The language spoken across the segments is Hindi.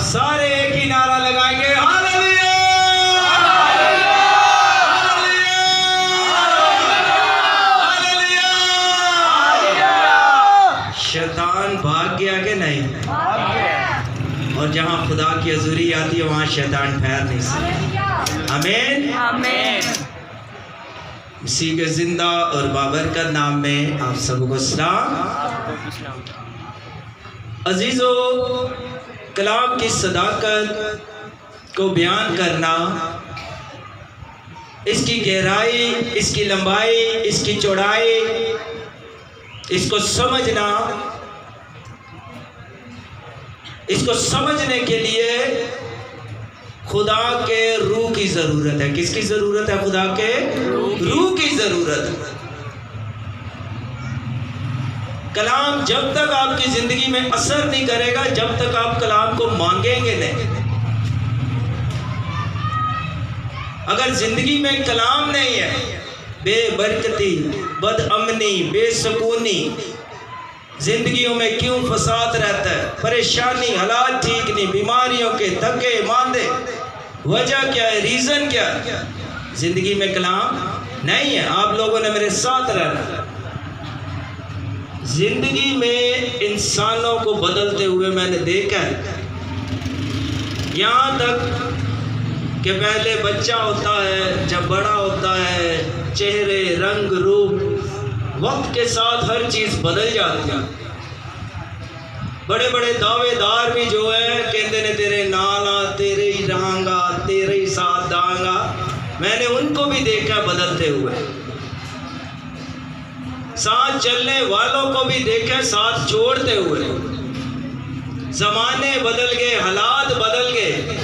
सारे एक ही नारा लगाएंगे, हालेलुया हालेलुया। शैतान भाग गया कि नहीं? और जहाँ खुदा की हजूरी आती है वहाँ शैतान ठहर नहीं सकता। आमीन आमीन। इसी के जिंदा और बाबरकत नाम में आप सबको सलाम। अजीजों, कलाम की सदाकत को बयान करना, इसकी गहराई, इसकी लंबाई, इसकी चौड़ाई, इसको समझना, इसको समझने के लिए खुदा के रूह की जरूरत है। किसकी जरूरत है? खुदा के रूह की जरूरत है। कलाम जब तक आपकी जिंदगी में असर नहीं करेगा, जब तक आप कलाम को मांगेंगे नहीं। अगर जिंदगी में कलाम नहीं है, बेबरकती, बदअमनी, बेसकूनी, जिंदगियों में क्यों फसाद रहता है, परेशानी, हालात ठीक नहीं, बीमारियों के धक्के मांदे, वजह क्या है, रीजन क्या है? जिंदगी में कलाम नहीं है। आप लोगों ने मेरे साथ रहना। जिंदगी में इंसानों को बदलते हुए मैंने देखा है, यहाँ तक कि पहले बच्चा होता है, जब बड़ा होता है, चेहरे, रंग, रूप, वक्त के साथ हर चीज़ बदल जाती है। बड़े बड़े दावेदार भी जो है कहते ने तेरे नाला, तेरे ही रहांगा, तेरे ही साथ दांगा। मैंने उनको भी देखा बदलते हुए। साथ चलने वालों को भी देखा साथ छोड़ते हुए। जमाने बदल गए, हालात बदल गए,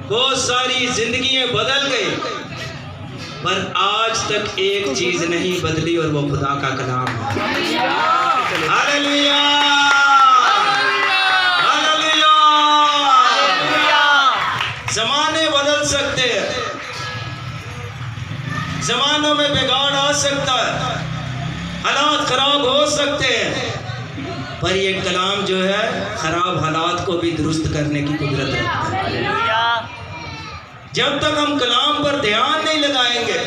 बहुत सारी जिंदगियां बदल गई, पर आज तक एक चीज नहीं बदली और वो खुदा का कलाम है। Hallelujah hallelujah. जमाने बदल सकते हैं, जमानों में बिगाड़ आ सकता है, हालात खराब हो सकते हैं, पर ये कलाम जो है खराब हालात को भी दुरुस्त करने की कुदरत रखता है। जब तक हम कलाम पर ध्यान नहीं लगाएंगे,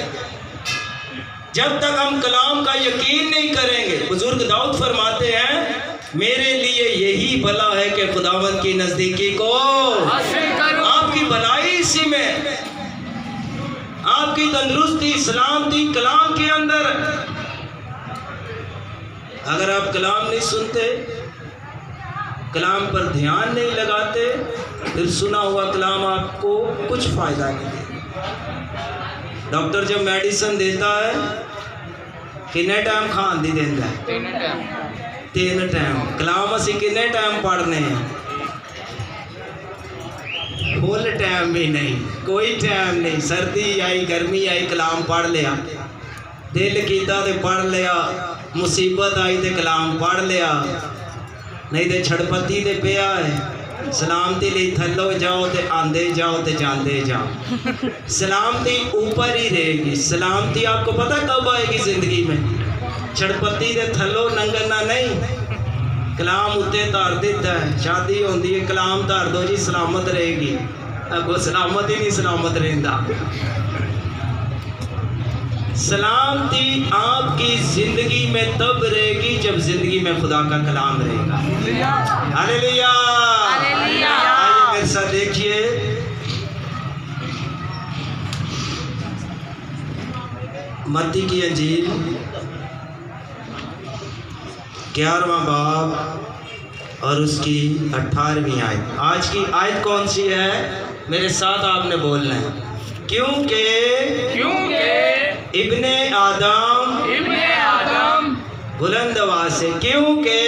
जब तक हम कलाम का यकीन नहीं करेंगे, बुजुर्ग दाऊद फरमाते हैं, मेरे लिए यही भला है कि खुदावंद की नजदीकी को आपकी भलाई इसी में, आपकी तंदुरुस्ती, सलामती कलाम के अंदर। अगर आप कलाम नहीं सुनते, कलाम पर ध्यान नहीं लगाते, फिर सुना हुआ कलाम आपको कुछ फायदा नहीं देगा। डॉक्टर जब मेडिसिन देता है किन्ने टाइम खान दी देता है? 3 टाइम। कलाम असी किन्ने टाइम पढ़ने हैं? फुल टाइम भी नहीं, कोई टाइम नहीं। सर्दी आई, गर्मी आई, कलाम पढ़ लिया, दिल कीता ते पढ़ लिया, मुसीबत आई तो कलाम पढ़ लिया, नहीं तो छड़पत्ती ते पिया है। सलामती लिए थलो जाओ तो आंदे जाओ तो जाते जाओ। सलामती ऊपर ही रहेगी। सलामती आपको पता कब आएगी जिंदगी में? छड़पत्ती के थलो नंगना नहीं, कलाम उत्ते तार देता है। शादी होती है, कलाम तार दो जी, सलामत रहेगी। अगो सलामत ही नहीं सलामत रहता। सलामती आपकी जिंदगी में तब रहेगी जब जिंदगी में खुदा का कलाम रहेगा। Hallelujah hallelujah. आइए मेरे साथ देखिए, मत्ती की अंजील 11वां बाब और उसकी 18वीं आयत। आज की आयत कौन सी है? मेरे साथ आपने बोलना है। क्योंकि इब्ने आदम बुलंद आवाज से, क्योंकि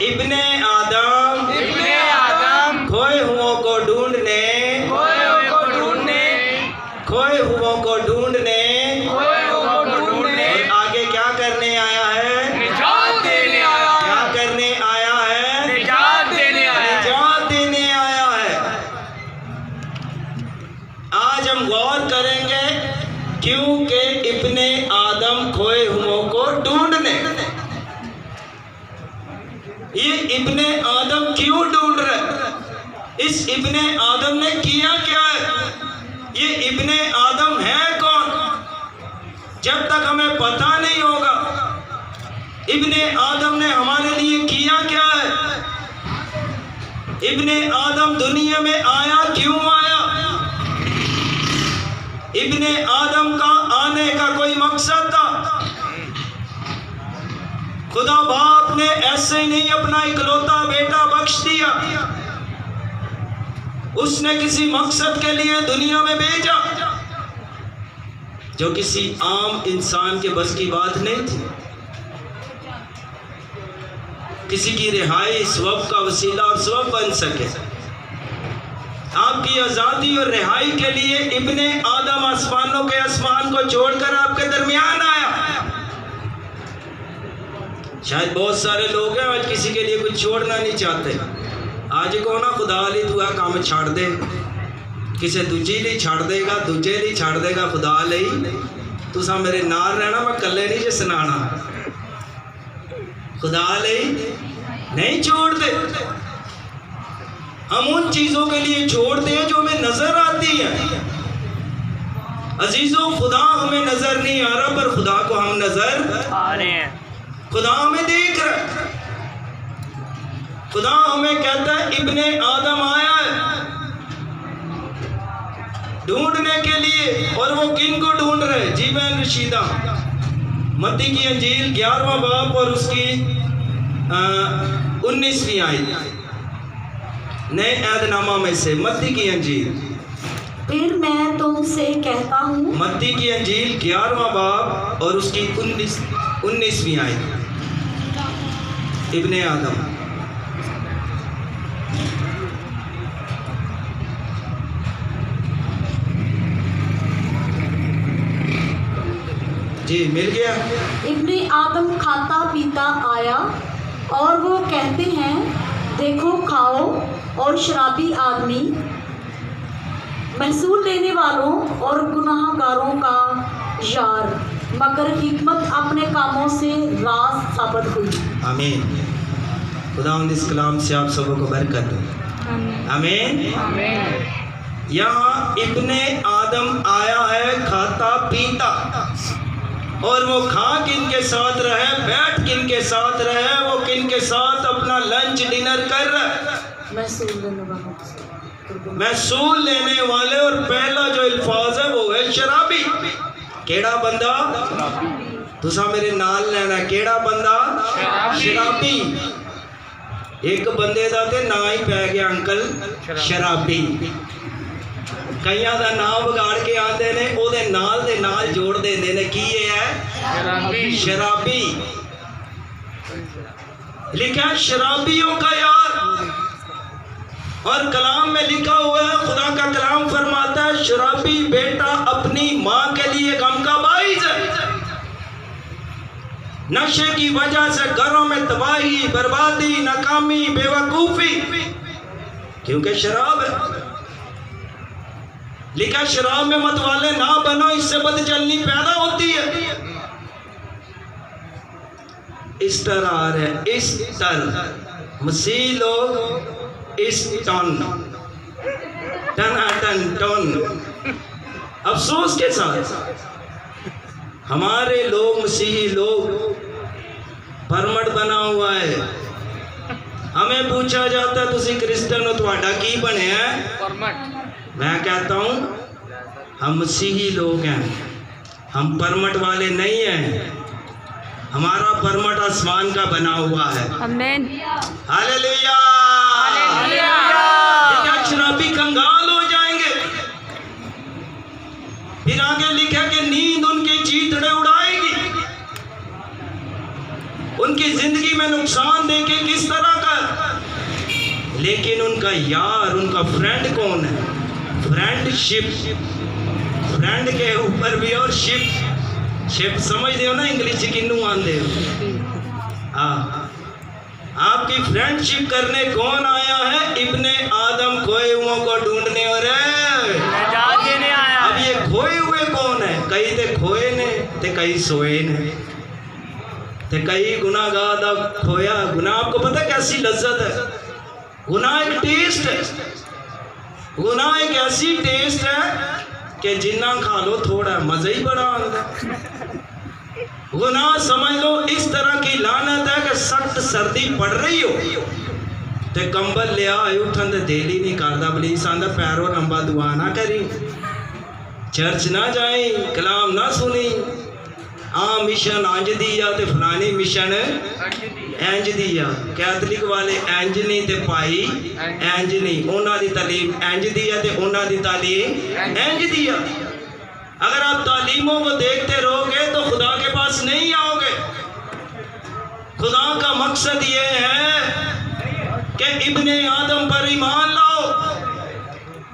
इब्ने आदम खोए हुओं को ढूंढने और आगे क्या करने आया है? निजात देने आया है। क्या करने आया है? निजात देने आया है। आज हम गौर करेंगे, क्योंकि इब्ने आदम खोए हुओं को ढूंढने। ये इब्ने आदम क्यों ढूंढ रहा है? इस इब्ने आदम ने किया क्या है? ये इब्ने आदम है कौन? जब तक हमें पता नहीं होगा इब्ने आदम ने हमारे लिए किया क्या है, इब्ने आदम दुनिया में आया क्यों आया, इब्ने आदम का आने का कोई मकसद था? खुदा बाप ने ऐसे ही नहीं अपना इकलौता बेटा बख्श दिया, उसने किसी मकसद के लिए दुनिया में भेजा जो किसी आम इंसान के बस की बात नहीं थी। किसी की रिहाई सबब का वसीला और सबब बन सके। आपकी आज़ादी और रिहाई के लिए इब्ने आदम आसमानों के आसमान को छोड़कर आपके दरमियान आया। शायद बहुत सारे लोग हैं आज किसी के लिए कुछ छोड़ना नहीं चाहते। आज को ना खुदा ली तू आ काम छाड़ दे, किसी दूजी लिए छाड़ देगा, दूजे लिए छाड़ देगा, खुदा ली तुसा मेरे नाल रहना, मैं कले नहीं जे सुनाना। खुदा ली नहीं छोड़ते। हम उन चीज़ों के लिए छोड़ते हैं जो हमें नजर आती हैं। अजीजों, खुदा हमें नजर नहीं आ रहा पर खुदा को हम नजर आ रहे हैं। खुदा हमें देख रहा है। खुदा हमें कहता है इब्ने आदम आया है ढूंढने के लिए। और वो किन को ढूंढ रहे? जी बहन रशीदा, मत्ती की अंजील 11वां बाब और उसकी 19वीं आयत, नए ऐदनामा में से मत्ती की अंजील। फिर मैं तुमसे कहता हूँ, मत्ती की अंजील 11वां बाब और उसकी 19वीं आयत, इब्ने आदम। जी मिल गया। इब्ने आदम खाता पीता आया और वो कहते हैं देखो खाओ, और शराबी आदमी महसूल लेने वालों और गुनाहगारों का यार, मगर हिकमत अपने कामों से राज साबित हुई। आमीन। खुदा इस कलाम से आप सबों को बरकत दे। आमीन। यहाँ इब्ने आदम आया है खाता पीता, और वो खा किन के साथ रहे, बैठ किन के साथ रहे, वो किन के साथ अपना लंच डिनर कर रहा है? महसूल लेने वाले। और पहला जो अल्फाज है वो है शराबी। केड़ा बंदा? तुसा मेरे नाल लेना, केड़ा बंदा? शराबी। एक बंदे दा ते ना ही पै गया अंकल शराबी। कईयां दा नाम बिगाड़ के आते ने, ओदे नाल दे नाल जोड़ देंदे ने। की ये है? शराबी। लिखा है शराबियों का यार। और कलाम में लिखा हुआ है, खुदा का कलाम फरमाता है शराबी बेटा अपनी माँ के लिए गम का बाइस है। नशे की वजह से घरों में तबाही, बर्बादी, नाकामी, बेवकूफी, क्योंकि शराब है। लिखा शराब में मत वाले ना बनो, इससे बदचलनी पैदा होती है। इस तरह आ रहे हैं, इस तरह मसीह लोग इस टन टन। अफसोस के साथ हमारे लोग, मसीही लोग, परमट बना हुआ है। हमें पूछा जाता है तुसी क्रिश्चियन हो, तुम्हारा की बने है? मैं कहता हूँ हम मसीही लोग हैं, हम परमट वाले नहीं हैं। हमारा परमट आसमान का बना हुआ है। आमीन। हालेलुया। हालेलुया। शराबी कंगाल हो जाएंगे। फिर आगे लिखा कि नींद उनकी चीथड़े उड़ाएगी। उनकी जिंदगी में नुकसान देखे किस तरह का, लेकिन उनका यार, उनका फ्रेंड कौन है? फ्रेंडशिप। फ्रेंड के ऊपर भी और शिप समझते हो ना, इंग्लिश किन्नू आंदे हो। हाँ, आपकी फ्रेंडशिप करने कौन आया है? इब्ने आदम खोए हुओं को ढूंढने। और अब ये खोए हुए कौन है? कई ते खोए ने ते कई सोए ने। ते कई गुनाहगार दा खोया। गुनाह आपको पता कैसी लज्जत है? गुनाह एक टेस्ट है। गुनाह एक ऐसी टेस्ट है कि जिन्ना खा लो थोड़ा मज़ा ही बड़ा आता है। गुनाह समझ लो इस तरह की लानत है कि सख्त सर्दी पड़ रही हो ते कंबल लिया उठन ते दिल ही नहीं करता। पुलिस आंदा पैरों लंबा दुआ ना करी, चर्च ना जाए, कलाम ना सुनी, मिशन अंज दी आ ते फलानी मिशन इंज दी आ। कैथलिक वाले इंज नहीं ते भाई इंज नहीं, उन्हों की तालीम इंज दी है ते उन्हों की तालीम इंज दी आ। अगर आप तालीमों को देखते रहोगे तो खुदा के पास नहीं आओगे। खुदा का मकसद ये है कि इब्ने आदम पर ईमान लाओ।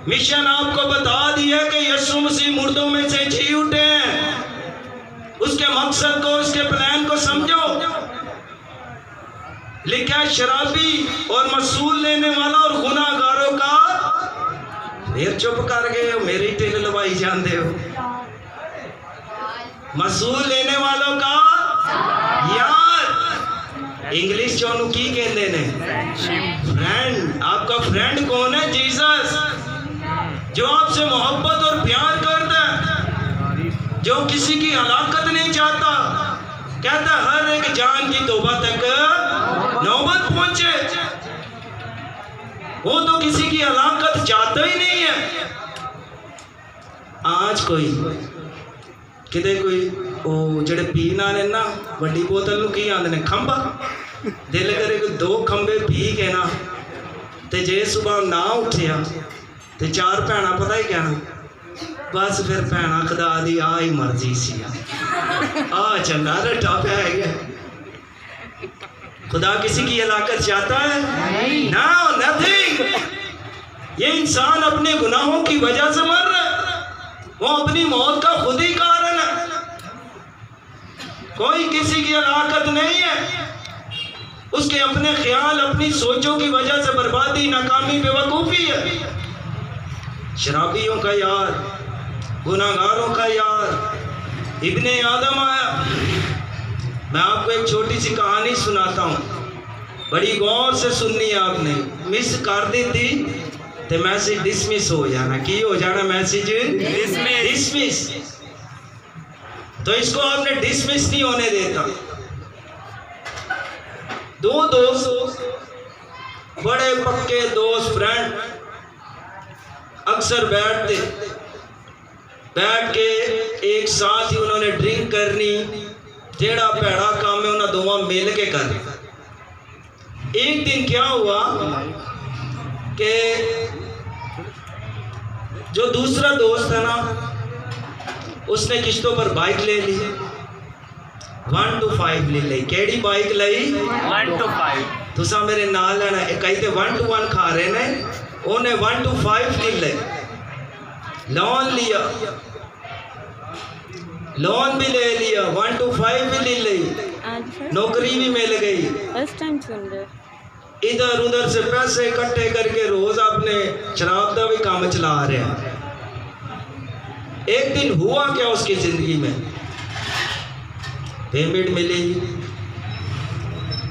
मिशन आपको बता दिया कि यीशु मसीह मुर्दों में से जी उठे हैं। उसके मकसद को, उसके प्लान को समझो। लिखा है शराबी और मसूल लेने वाला और गुनाहगारों का, फिर चुप कर गए हो, मेरी टिल लवाई जाते हो। मसूल लेने वालों का यार, इंग्लिश चोनू की कहते ने फ्रेंड। आपका फ्रेंड कौन है? जीसस, जो आपसे मोहब्बत और प्यार करता है, जो किसी की हलाकत नहीं चाहता, कहता हर एक जान की तौबा तक नौबत पहुंचे। वो तो किसी की हलाकत चाहता ही नहीं है। आज कोई किते कोई वो जड़े पीन वाले ना वड्डी बोतल नूं की आंदे ने खंबा, दिल करे कोई 2 खंबे पी के ना ते जे सुबह ना उठिया ते 4 भैणा पता ही कहना, बस फिर भैणा खुदा दी आ ही मर्जी सी आ चंगा रट्टा पै गया। खुदा किसी की हलाकत चाहता है? No, nothing. ये इंसान अपने गुनाहों की वजह से मर रहा है। वो अपनी मौत का खुद ही कारण है। कोई किसी की हलाकत नहीं है। उसके अपने ख्याल, अपनी सोचों की वजह से बर्बादी, नाकामी, बेवकूफ़ी है। शराबियों का यार, गुनाहगारों का यार इब्ने आदम आया। मैं आपको एक छोटी सी कहानी सुनाता हूँ, बड़ी गौर से सुननी है आपने। मिस कर दी थी तो मैसेज डिसमिस हो जाना। की हो जाना? Message dismiss. तो इसको आपने डिसमिस नहीं होने देता। 2 दोस्त, बड़े पक्के दोस्त, फ्रेंड, अक्सर बैठ के एक साथ ही उन्होंने ड्रिंक करनी। जेड़ा भैड़ा काम है उन्होंने दोवां मिल के करना। एक दिन क्या हुआ कि जो दूसरा दोस्त है ना, उसने किश्तों पर बाइक ले ली, 1 to 5 ले ली। केड़ी बाइक ली? 1 to 5। तुसा मेरे नाल लेना। कई तो 1 to 1 खा रहे ने, उन्हें 1 to 5 नहीं ले। लोन लिया, लोन भी ले लिया, 1 to 5 भी ले ली, नौकरी भी मिल गई। फर्स्ट टाइम सुन रहे। इधर उधर से पैसे इकट्ठे करके रोज अपने शराब का भी काम चला रहा। एक दिन हुआ क्या उसकी जिंदगी में, पेमेंट मिली,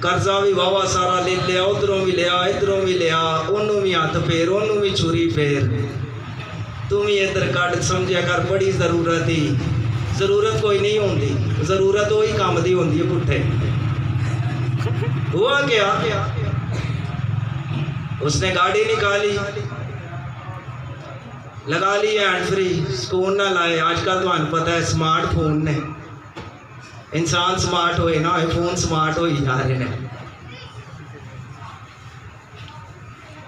कर्जा भी वावा सारा ले लिया, उधरों भी लिया, इधरों भी लिया, ओनू भी हथ फेर, ओनू भी छुरी फेर। तुम ही इधर कट समझिया कर, बड़ी जरूरत ही। जरूरत कोई नहीं होती, जरूरत वही काम की होती है पुट्ठे। हुआ क्या, उसने गाड़ी निकाली, लगा ली हैंड फ्री, सुकून ना लाए। आजकल तो पता है स्मार्टफोन ने, इंसान स्मार्ट होए ना होए, फोन स्मार्ट हो ही जा रहे हैं।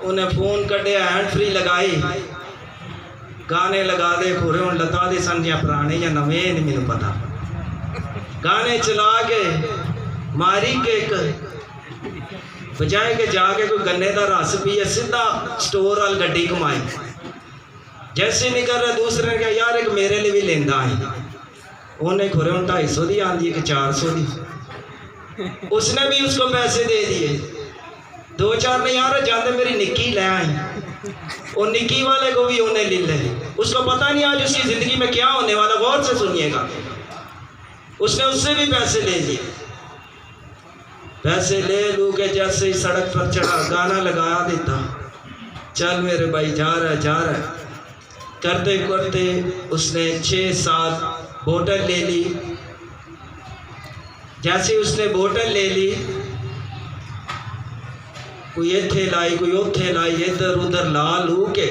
उन्हें फोन कटे, हैंड फ्री लगाई, गाने लगा दे। खुरे हूँ लता दे सन या पुराने या नवे नहीं मैनू पता। गाने चला के मारी केक बजाए के जाके कोई गन्ने का रस पिए, सीधा स्टोर वाल गड्डी घुमाई। जैसे निकल रहा दूसरे ने कहा यार एक मेरे लिए भी लेंदा है। उन्हें खुरे हूँ 250 की आती है कि 400 की। उसने भी उसको पैसे दे दिए। 2-4 नहीं यार जाते मेरी निक्की ले आई, और निक्की वाले को भी उन्हें ले ले। उसको पता नहीं आज उसकी ज़िंदगी में क्या होने वाला। गौर से सुनिएगा, उसने उससे भी पैसे ले लिए। पैसे ले लू के जैसे ही सड़क पर चढ़ा गाना लगा देता, चल मेरे भाई जा रहा है जा रहा है। करते करते उसने 6-7 बोतल ले ली। जैसे उसने बोतल ले ली, कोई इथे लाई कोई उथे लाई, इधर उधर ला लू के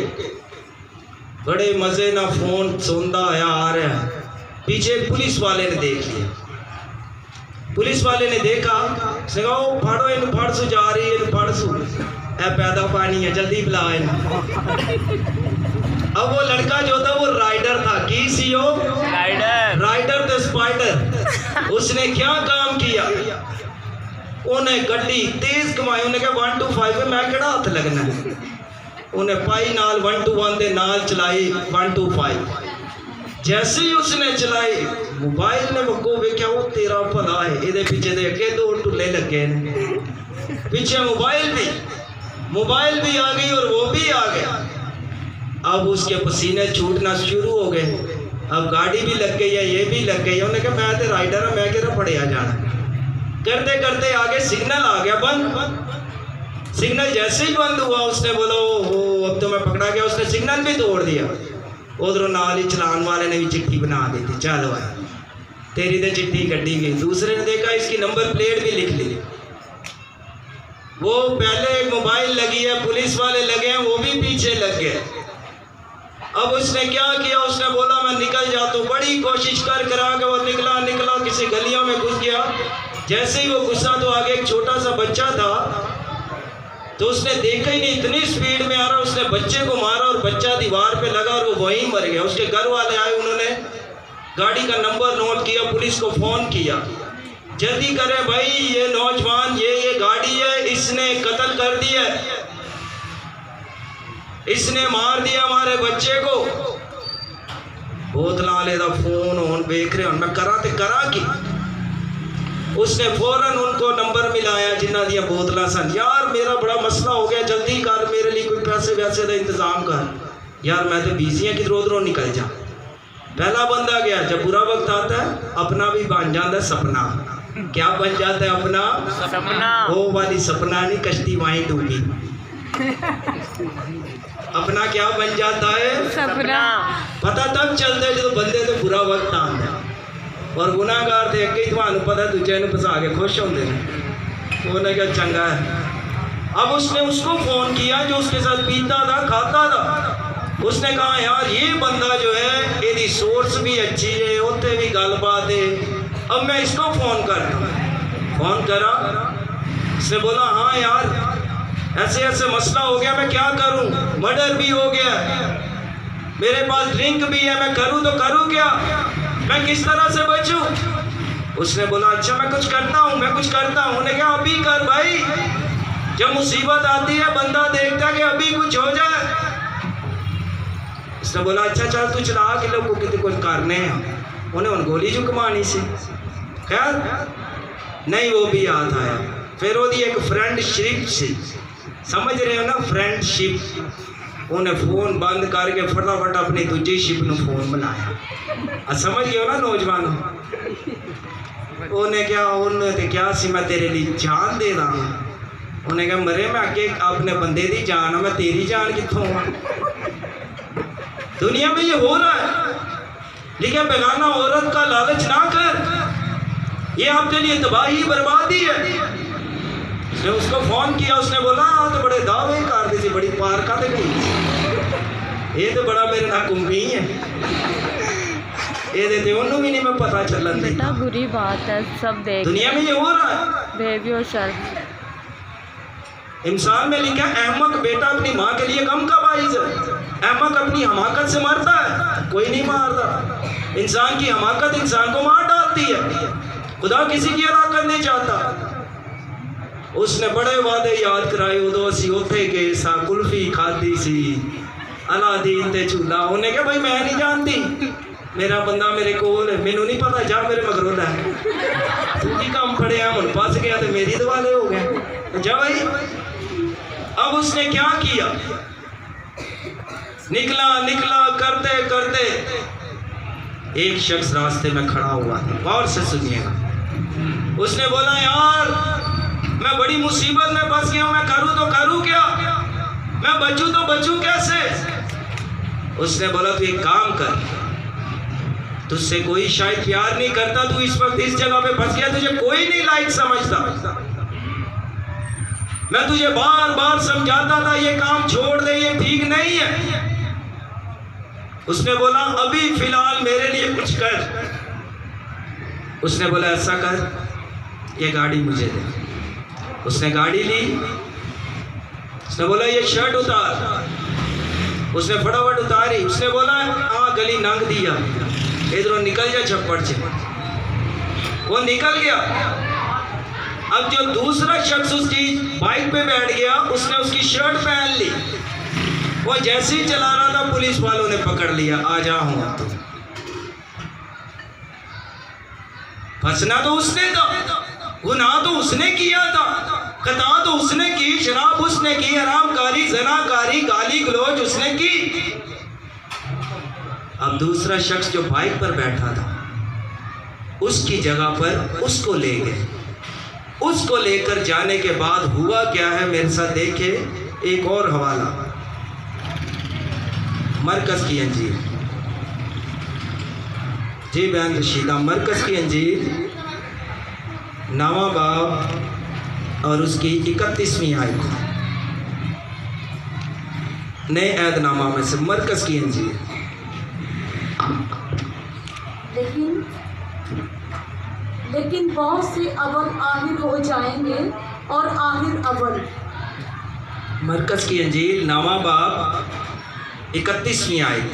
बड़े मजे ना फोन सुनता आया आ रहा है। पीछे पुलिस वाले ने देख लिया। पुलिस वाले ने देखा, उसने कहा ओ फाड़ो इन फाड़सू जा रही है, इन फाड़सू ए पैदा पानी है, जल्दी बुला इन। अब वो लड़का जो था वो राइडर था। की सी ओ राइडर द स्पाइडर। उसने क्या काम किया, उन्हें गड्डी तेज कमाई। उन्हें कहा 1 to 5 मैं केड़ा हथ लगना है। उन्हें पाई नाल 1 to 1 दे नाल चलाई 1 to 5। जैसे ही उसने चलाई, मोबाइल ने वक्को वेख्या वो तेरा भला है, ये पीछे दे अगे 2 टुल्ले लगे ने, पीछे मोबाइल भी आ गई और वो भी आ गया। अब उसके पसीने छूटना शुरू हो गए। अब गाड़ी भी लग गई है, ये भी लग गई है। उन्हें कहा मैं तो राइडर हूँ, मैं क्या पड़िया जाना। करते करते आगे सिग्नल आ गया बंद। सिग्नल जैसे ही बंद हुआ, उसने बोला ओहो अब तो मैं पकड़ा गया। उसने सिग्नल भी तोड़ दिया। उधरों नाल ही चलान वाले ने भी चिट्ठी बना दी थी, चलो भाई तेरी तो चिट्ठी कटी गई। दूसरे ने देखा इसकी नंबर प्लेट भी लिख ली। वो पहले एक मोबाइल लगी है, पुलिस वाले लगे हैं, वो भी पीछे लग गए। अब उसने क्या किया, उसने बोला मैं निकल जाता हूँ। बड़ी कोशिश कर करा के वो निकला किसी गलियों में घुस गया। जैसे ही वो घुसा तो आगे एक छोटा सा बच्चा था, तो उसने देखा ही नहीं, इतनी स्पीड में आ रहा, उसने बच्चे को मारा और बच्चा दीवार पे लगा और वो वहीं मर गया। उसके घर वाले आए, उन्होंने गाड़ी का नंबर नोट किया, पुलिस को फोन किया, जल्दी करें भाई ये नौजवान ये गाड़ी है, इसने कत्ल कर दिया, इसने मार दिया हमारे बच्चे को। बोतल वाले का फोन ऑन देख रहे, मैं करा ते करा कि उसने फौरन उनको नंबर मिलाया जिन्हों दी बोतल सन। यार मेरा बड़ा मसला हो गया, जल्दी कर, मेरे लिए कोई पैसे वैसे का इंतजाम कर। यार मैं तो बिजी हाँ, किधरों उधरों निकल जा। पहला बंदा गया। जब बुरा वक्त आता है अपना भी बन जाता है सपना। क्या बन जाता है अपना सपना? वो वाली सपना नहीं, कश्ती वहीं डूबी। अपना क्या बन जाता है सपना। पता तब चलता है जब बंदे तो बुरा वक्त आता है, और गुनाहगार थे अगे थानू पता दूजे ने फसा के खुश होंगे। उन्हें क्या चंगा है। अब उसने उसको फोन किया जो उसके साथ पीता था खाता था। उसने कहा यार ये बंदा जो है यदि सोर्स भी अच्छी है, उत्ते भी गलबात है, अब मैं इसको फोन करता हूँ। फोन करा, उसने बोला हाँ यार ऐसे ऐसे मसला हो गया, मैं क्या करूँ, मर्डर भी हो गया, मेरे पास ड्रिंक भी है, मैं करूँ तो करूँ क्या, मैं किस तरह से बचूं? उसने बोला अच्छा मैं कुछ करता हूँ उन्हें क्या अभी कर भाई, जब मुसीबत आती है बंदा देखता है कि अभी कुछ हो जाए। उसने बोला अच्छा चल तू चला के लोग को कितने कुछ करने हैं, उन्हें गोली जो कमानी सी। खैर नहीं वो भी याद आया। फिर वो एक फ्रेंडशिप सी, समझ रहे हो ना फ्रेंडशिप। उन्हें फोन बंद करके फटाफट अपनी दूजी शिप ਨੂੰ फोन बनाया। समझ गए हो ना नौजवान। उन्हें क्या उन्हें क्या सी मैं तेरे लिए जान दे रहा हूँ। उन्हें कहा मरे मैं आगे अपने बंदे की जान, मैं तेरी जान कितों। दुनिया में ये हो रहा है, लेकिन बेगाना औरत का लालच ना कर, ये आपके लिए तबाही बर्बादी है। उसने उसको फोन किया, उसने बोला तो बड़े दावे कर दी थी, बड़ी पार्का ते गई, ये तो बड़ा मेरे ना कुंभी है, ये देते उन्होंने भी नहीं मैं पता चलन दे। बेटा बुरी बात है, सब देख दुनिया में ये हो रहा है। बेबी और शर्म इंसान में लिखा अहमक बेटा अपनी माँ के लिए गम का बाइस है। अहमक अपनी हमाकत से मरता है, कोई नहीं मारता। इंसान की हमाकत इंसान को मार डालती है, खुदा किसी की हलाकत नहीं चाहता। उसने बड़े वादे याद कराए, उदो असी उथे गए सा, कुल्फी खाधी सी, अलादीन ते झूला। उन्हें कहा भाई मैं नहीं जानती, मेरा बंदा मेरे कोल है, मैनू नहीं पता, जा मेरे मगरों लै, तू की काम फड़िया हुण फस गया तो मेरी दवाले हो गए, जा भाई। अब उसने क्या किया, निकला करते करते एक शख्स रास्ते में खड़ा हुआ था, गौर से सुनिएगा। उसने बोला यार मैं बड़ी मुसीबत में फंस गया हूं, मैं करूं तो करूं क्या, मैं बचूं तो बचूं कैसे। उसने बोला तू एक काम कर, तुझसे कोई शायद प्यार नहीं करता, तू इस वक्त इस जगह पे फंस गया, तुझे कोई नहीं लायक समझता। मैं तुझे बार बार समझाता था ये काम छोड़ दे, ये ठीक नहीं है। उसने बोला अभी फिलहाल मेरे लिए कुछ कर। उसने बोला ऐसा कर, ये गाड़ी मुझे दे। उसने गाड़ी ली। उसने बोला ये शर्ट उतार। उसने फटाफट उतारी। उसने बोला हाँ गली नंग दिया, इधरों निकल जा छप्पड़ से। वो निकल गया। अब जो दूसरा शख्स उसकी बाइक पे बैठ गया, उसने उसकी शर्ट पहन ली। वो जैसे ही चला रहा था पुलिस वालों ने पकड़ लिया, आ जा हूं तो। फंसना तो उसने था, गुनाह तो उसने किया था, खता तो उसने की, शराब उसने की, हरामकारी, ज़नाकारी, गाली गलौज उसने की। अब दूसरा शख्स जो बाइक पर बैठा था, उसकी जगह पर उसको ले गए। उसको लेकर जाने के बाद हुआ क्या है मेरे साथ देखे। एक और हवाला, मरकज की अंजीर। जी बयान रशीदा, मरकज की अंजीर, नवा बाब और उसकी 31वीं आयत, नए ऐदनामा में से मरकज की अंजीर। लेकिन बहुत से अव्वल आखिर हो जाएंगे और आखिर अव्वल। मरकज की अंजील नवा बाब 31वीं आयत,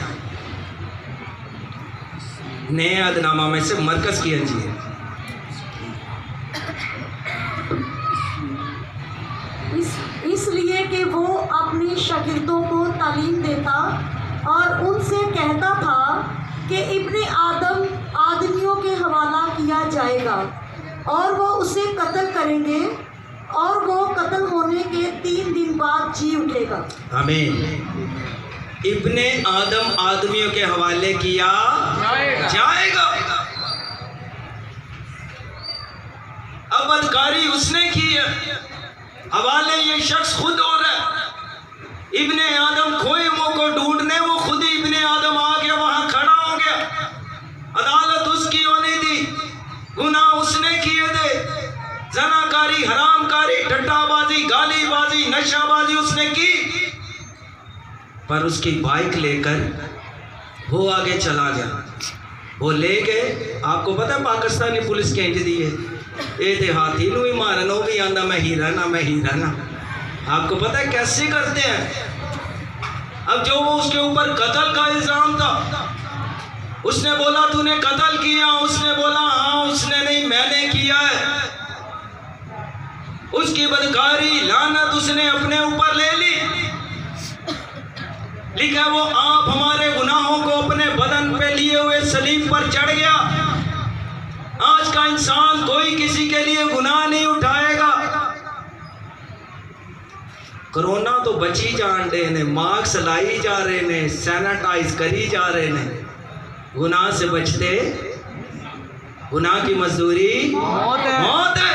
नए ऐदनामा में से मरकज की अंजील। इसलिए कि वो अपने शागिर्दों को तालीम देता और उनसे कहता था कि इब्ने आदम आदमियों के हवाला किया जाएगा और वो उसे कत्ल करेंगे और वो कत्ल होने के 3 दिन बाद जी उठेगा। आमीन। इब्ने आदम आदमियों के हवाले किया जाएगा। अब बदकारी उसने की है, हवाले ये शख्स खुद हो रहा है। इब्ने आदम खोए मुंह को ढूंढने, वो खुद ही इब्ने आदम आ गया, वहां खड़ा हो गया। अदालत उसकी होनी थी, गुनाह उसने किए थे। जनाकारी, हरामकारी, टट्टाबाजी, गालीबाजी, नशाबाजी उसने की। पर उसकी बाइक लेकर वो आगे चला गया। वो ले गए। आपको पता है पाकिस्तानी पुलिस के इंज दिए ये देहाती नू ही मारन, वो भी आंदा मैं हीरा ना, मैं हीरा ना। आपको पता है कैसे करते हैं। अब जो वो उसके ऊपर कत्ल का इल्जाम था, उसने बोला तूने कत्ल किया, उसने बोला हाँ उसने नहीं मैंने किया है। उसकी बदकारी लानत उसने अपने ऊपर ले ली। लिखा वो आप हमारे गुनाहों को अपने बदन पे लिए हुए सलीब पर चढ़ गया। आज का इंसान कोई किसी के लिए गुनाह नहीं उठाएगा। कोरोना तो बची जान दे ने, मास्क लाई जा रहे ने, सैनिटाइज करी जा रहे ने। गुनाह से बचते, गुनाह की मजदूरी मौत है।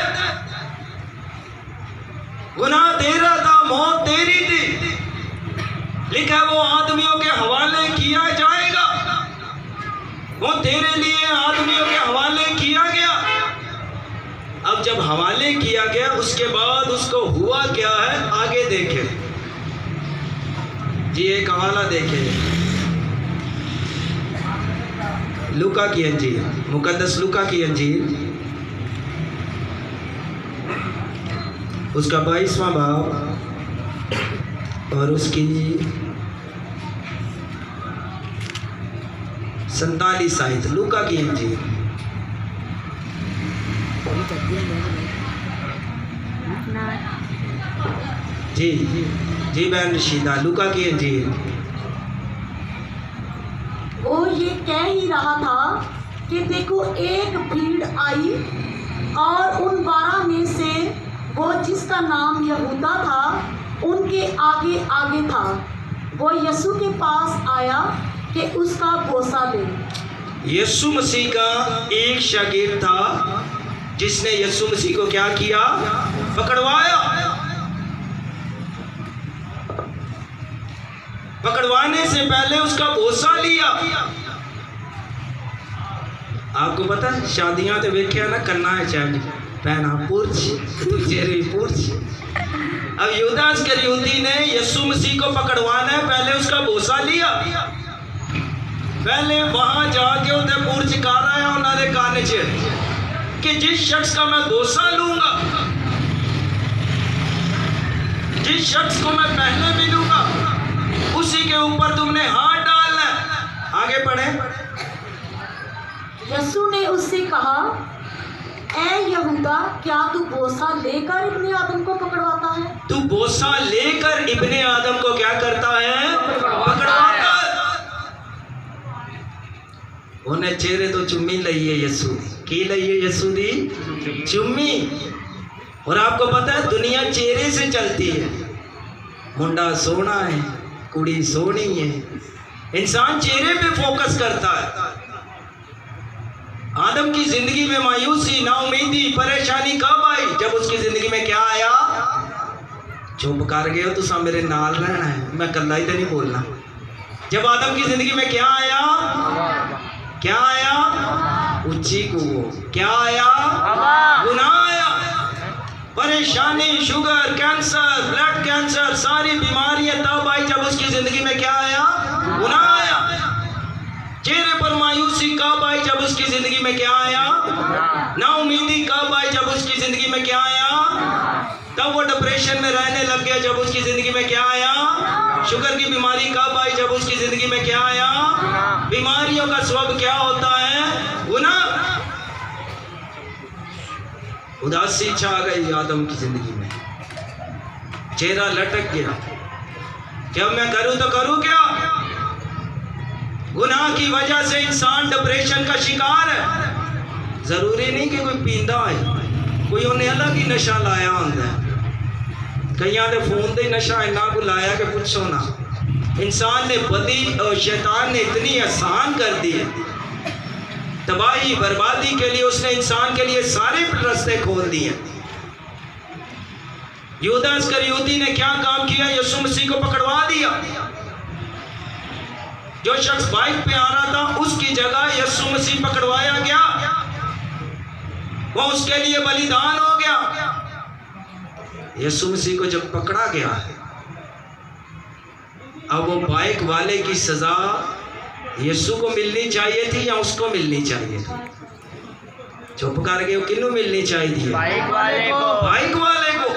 गुनाह तेरा था, मौत तेरी थी। लिखा वो आदमियों के हवाले किया जाएगा। वो तेरे लिए आदमियों के हवाले किया गया। अब जब हवाले किया गया उसके बाद उसको हुआ क्या है आगे देखे जी। एक हवाला देखे, लूका की अंजील, मुकद्दस लूका की अंजील, उसका 22वां बाब और उसकी 47 आयत। लूका की अंजील जी जी बहन रशीदा, लूका की अंजील। वो ये कह ही रहा था कि देखो एक भीड़ आई और उन 12 में से वो जिसका नाम यहूदा था उनके आगे आगे था। वो यीशु के पास आया कि उसका बोसा ले। यीशु मसीह का एक शागिर्द था जिसने यीशु मसीह को क्या किया, पकड़वाया। पकड़वाने से पहले उसका बोसा लिया। आपको पता है शादियां तो वेख्या ना करना है चाहिए पहना पुरछ चेहरे पुरछ। अब यहूदा इस्करियोती ने यीशु मसीह को पकड़वाना है, पहले उसका बोसा लिया। पहले वहां जाके उन्हें पुरछ कर आया उन्होंने कान च कि जिस शख्स का मैं बोसा लूंगा, जिस शख्स को मैं पहले मिलूंगा, उसी के ऊपर तुमने हाथ डालना है। आगे पढ़े। यीशु ने उससे कहा, ऐ यहूदा, क्या तू बोसा लेकर इब्ने आदम को पकड़वाता है? तू बोसा लेकर इब्ने आदम को क्या करता है? पकड़वाता है। उन्हें चेहरे तो चुम्मी लई है यीशु की, लई है यीशु दी चुम्मी। और आपको पता है दुनिया चेहरे से चलती है। मुंडा सोना है, कुड़ी सोनी है, इंसान चेहरे पे फोकस करता है। आदम की जिंदगी में मायूसी, नाउमीदी, परेशानी कब आई? जब उसकी जिंदगी में क्या आया? चुप कर गए हो तो सब मेरे नाल रहना है, मैं कल्ला ही तो नहीं बोलना। जब आदम की जिंदगी में क्या आया? क्या आया? ऊंची को क्या आया? गुनाह आया। परेशानी, शुगर, कैंसर, ब्लड कैंसर, सारी बीमारियां तब आई जब उसकी जिंदगी में क्या आया? गुनाह आया। चेहरे पर मायूसी कब आई? जब उसकी जिंदगी में क्या आया? नाउमीदी कब आई? जब उसकी जिंदगी में क्या आया? तब वो डिप्रेशन में रहने लग गया। जब उसकी जिंदगी में क्या आया? शुगर की बीमारी कब आई? जब उसकी जिंदगी में क्या आया? बीमारियों का सबब क्या होता है? गुनाह। उदासी छा गई आदम की जिंदगी में, चेहरा लटक गया। क्या मैं करूं तो करूं क्या? गुनाह की वजह से इंसान डिप्रेशन का शिकार है। जरूरी नहीं कि कोई पींदा है, कोई उन्हें अलग ही नशा लाया होता है। कईयां दे फोन दे नशा इन्ना को लाया कि पूछो ना। इंसान ने बदी और शैतान ने इतनी आसान कर दी है, तबाही बर्बादी के लिए उसने इंसान के लिए सारे रास्ते खोल दिए। यहूदा इस्करियोती ने क्या काम किया? यीशु मसीह को पकड़वा दिया। जो शख्स बाइक पे आ रहा था उसकी जगह यीशु मसीह पकड़वाया गया, वो उसके लिए बलिदान हो गया। यीशु मसीह को जब पकड़ा गया, अब वो बाइक वाले की सजा यीशु को मिलनी चाहिए थी या उसको मिलनी चाहिए थी? चुप कर गए। किन्नू मिलनी चाहिए? बाइक वाले को। बाइक वाले को।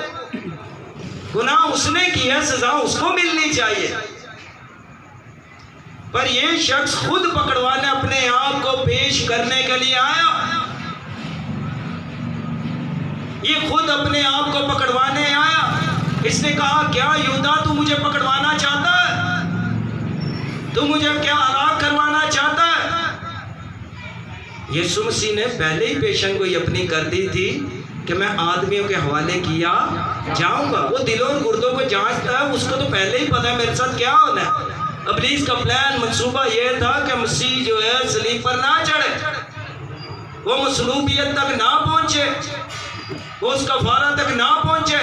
गुनाह उसने किया, सजा उसको मिलनी चाहिए। पर यह शख्स खुद पकड़वाने, अपने आप को पेश करने के लिए आया। ये खुद अपने आप को पकड़वाने आया। इसने कहा, क्या यहूदा तू मुझे पकड़वाना चाहता है? तू मुझे क्या हलाक करवाना चाहता है? यीशु मसीह ने पहले ही पेशन गोई अपनी कर दी थी कि मैं आदमियों के हवाले किया जाऊंगा। वो दिलों और गुर्दों को जांचता है, उसको तो पहले ही पता है मेरे साथ क्या होना है। इब्लीस का प्लान, मंसूबा यह था कि मसीह जो है सलीब पर ना चढ़े, वो मसलूबियत तक ना पहुंचे, वो उस कफारा तक ना पहुंचे।